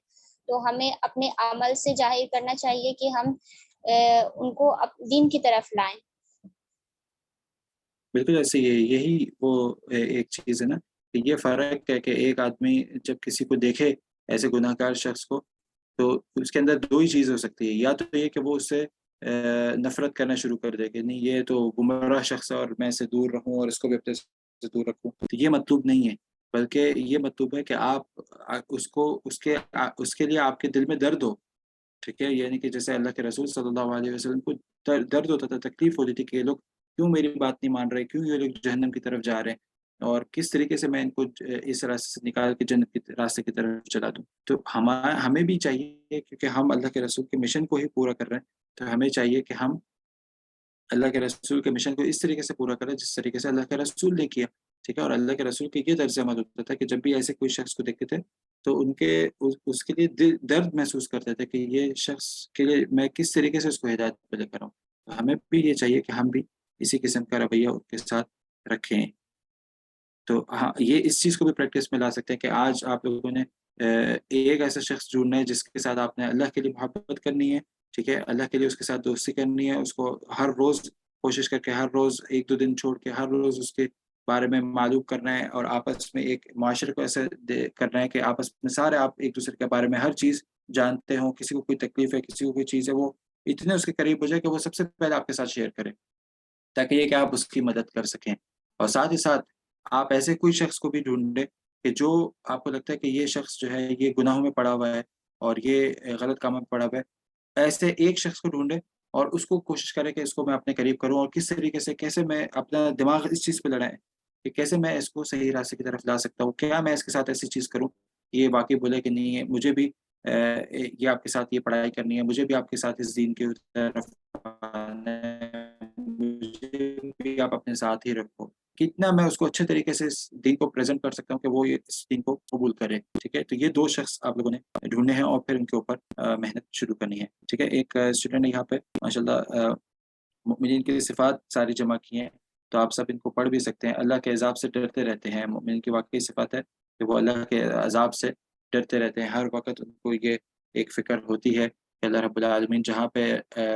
تو ہمیں اپنے عمل سے ظاہر کرنا چاہیے کہ ہم ان کو دین کی طرف لائیں. بالکل ایسے ہی یہی وہ ایک چیز ہے نا کہ یہ فرق ہے کہ ایک آدمی جب کسی کو دیکھے ایسے گناہ گار شخص کو تو اس کے اندر دو ہی چیز ہو سکتی ہے، یا تو یہ کہ وہ اس سے نفرت کرنا شروع کر دے کہ نہیں یہ تو گمراہ شخص ہے اور میں اسے دور رہوں اور اس کو بھی اپنے سے دور رکھوں. تو یہ مطلوب نہیں ہے، بلکہ یہ مطلوب ہے کہ آپ اس کے لیے آپ کے دل میں درد ہو. ٹھیک ہے، یعنی کہ جیسے اللہ کے رسول صلی اللہ علیہ وسلم کو درد ہوتا تھا، تکلیف ہوتی تھی کہ یہ لوگ کیوں میری بات نہیں مان رہے، کیوں یہ لوگ جہنم کی طرف جا رہے ہیں، اور کس طریقے سے میں ان کو اس راستے سے نکال کے جنت کے راستے کی طرف چلا دوں. تو ہمیں بھی چاہیے کیونکہ ہم اللہ کے رسول کے مشن کو ہی پورا کر رہے ہیں، تو ہمیں چاہیے کہ ہم اللہ کے رسول کے مشن کو اس طریقے سے پورا کریں جس طریقے سے اللہ کے رسول نے کیا. ٹھیک ہے، اور اللہ کے رسول کے یہ طرز عمل ہوتا تھا کہ جب بھی ایسے کوئی شخص کو دیکھتے تھے تو اس کے لیے درد محسوس کرتے تھے کہ یہ شخص کے لیے میں کس طریقے سے اس کو ہدایت پہ لے کر آؤں. تو ہمیں بھی یہ چاہیے کہ ہم بھی اسی قسم کا رویہ ان کے ساتھ رکھیں. تو ہاں یہ اس چیز کو بھی پریکٹس میں لا سکتے ہیں کہ آج آپ لوگوں نے ایک ایسا شخص ڈھونڈنا ہے جس کے ساتھ آپ نے اللہ کے لیے محبت کرنی ہے. ٹھیک ہے، اللہ کے لیے اس کے ساتھ دوستی کرنی ہے، اس کو ہر روز کوشش کر کے ہر روز ایک دو دن چھوڑ کے ہر روز اس کے بارے میں معلوم کرنا ہے، اور آپس میں ایک معاشرے کو ایسے کرنا ہے کہ آپس میں سارے آپ ایک دوسرے کے بارے میں ہر چیز جانتے ہوں. کسی کو کوئی تکلیف ہے، کسی کو کوئی چیز ہے، وہ اتنے اس کے قریب ہو جائے کہ وہ سب سے پہلے آپ کے ساتھ شیئر کرے تاکہ یہ کہ آپ اس کی مدد کر سکیں. اور ساتھ ہی ساتھ آپ ایسے کوئی شخص کو بھی ڈھونڈیں کہ جو آپ کو لگتا ہے کہ یہ شخص جو ہے یہ گناہوں میں پڑا ہوا ہے اور یہ غلط کاموں میں پڑا ہوا ہے، ایسے ایک شخص کو ڈھونڈیں اور اس کو کوشش کریں کہ اس کو میں اپنے قریب کروں، اور کس طریقے سے کیسے میں اپنا دماغ اس چیز پہ لڑائیں کہ کیسے میں اس کو صحیح راستے کی طرف لا سکتا ہوں، کیا میں اس کے ساتھ ایسی چیز کروں یہ واقعی بولے کہ نہیں ہے مجھے بھی یہ آپ کے ساتھ یہ پڑھائی کرنی ہے، مجھے بھی آپ کے ساتھ اس دین کی طرف آنا ہے، مجھے بھی آپ اپنے ساتھ ہی رکھو. کتنا میں اس کو اچھے طریقے سے اس دین کو پریزنٹ کر سکتا ہوں کہ وہ اس دین کو قبول کرے. ٹھیک ہے، تو یہ دو شخص آپ لوگوں نے ڈھونڈنے ہیں اور پھر ان کے اوپر محنت شروع کرنی ہے. ٹھیک ہے، ایک اسٹوڈنٹ نے یہاں پہ ماشاءاللہ مومنین کی صفات ساری جمع کی ہیں، تو آپ سب ان کو پڑھ بھی سکتے ہیں. اللہ کے عذاب سے ڈرتے رہتے ہیں، مومنین کی واقعی صفات ہے کہ وہ اللہ کے عذاب سے ڈرتے رہتے ہیں. ہر وقت ان کو یہ ایک فکر ہوتی ہے کہ اللہ رب العالمین جہاں پہ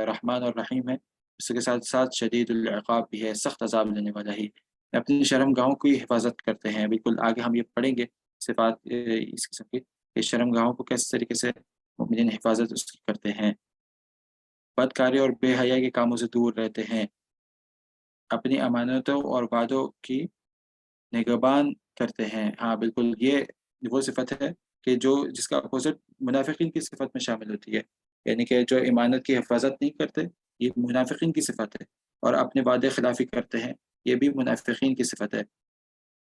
رحمان اور رحیم ہے اس کے ساتھ ساتھ شدید العقاب بھی ہے، سخت عذاب لینے والا ہی. اپنی شرم گاہوں کی حفاظت کرتے ہیں. بالکل آگے ہم یہ پڑھیں گے صفات اس قسم کی کہ شرم گاہوں کو کس طریقے سے مومنین حفاظت اس کی کرتے ہیں. بدکاری اور بے حیائی کے کاموں سے دور رہتے ہیں. اپنی امانتوں اور وعدوں کی نگہبان کرتے ہیں. ہاں بالکل یہ وہ صفت ہے کہ جس کا اپوزٹ منافقین کی صفت میں شامل ہوتی ہے، یعنی کہ جو امانت کی حفاظت نہیں کرتے یہ منافقین کی صفت ہے، اور اپنے وعدے خلافی کرتے ہیں یہ بھی منافقین کی صفت ہے.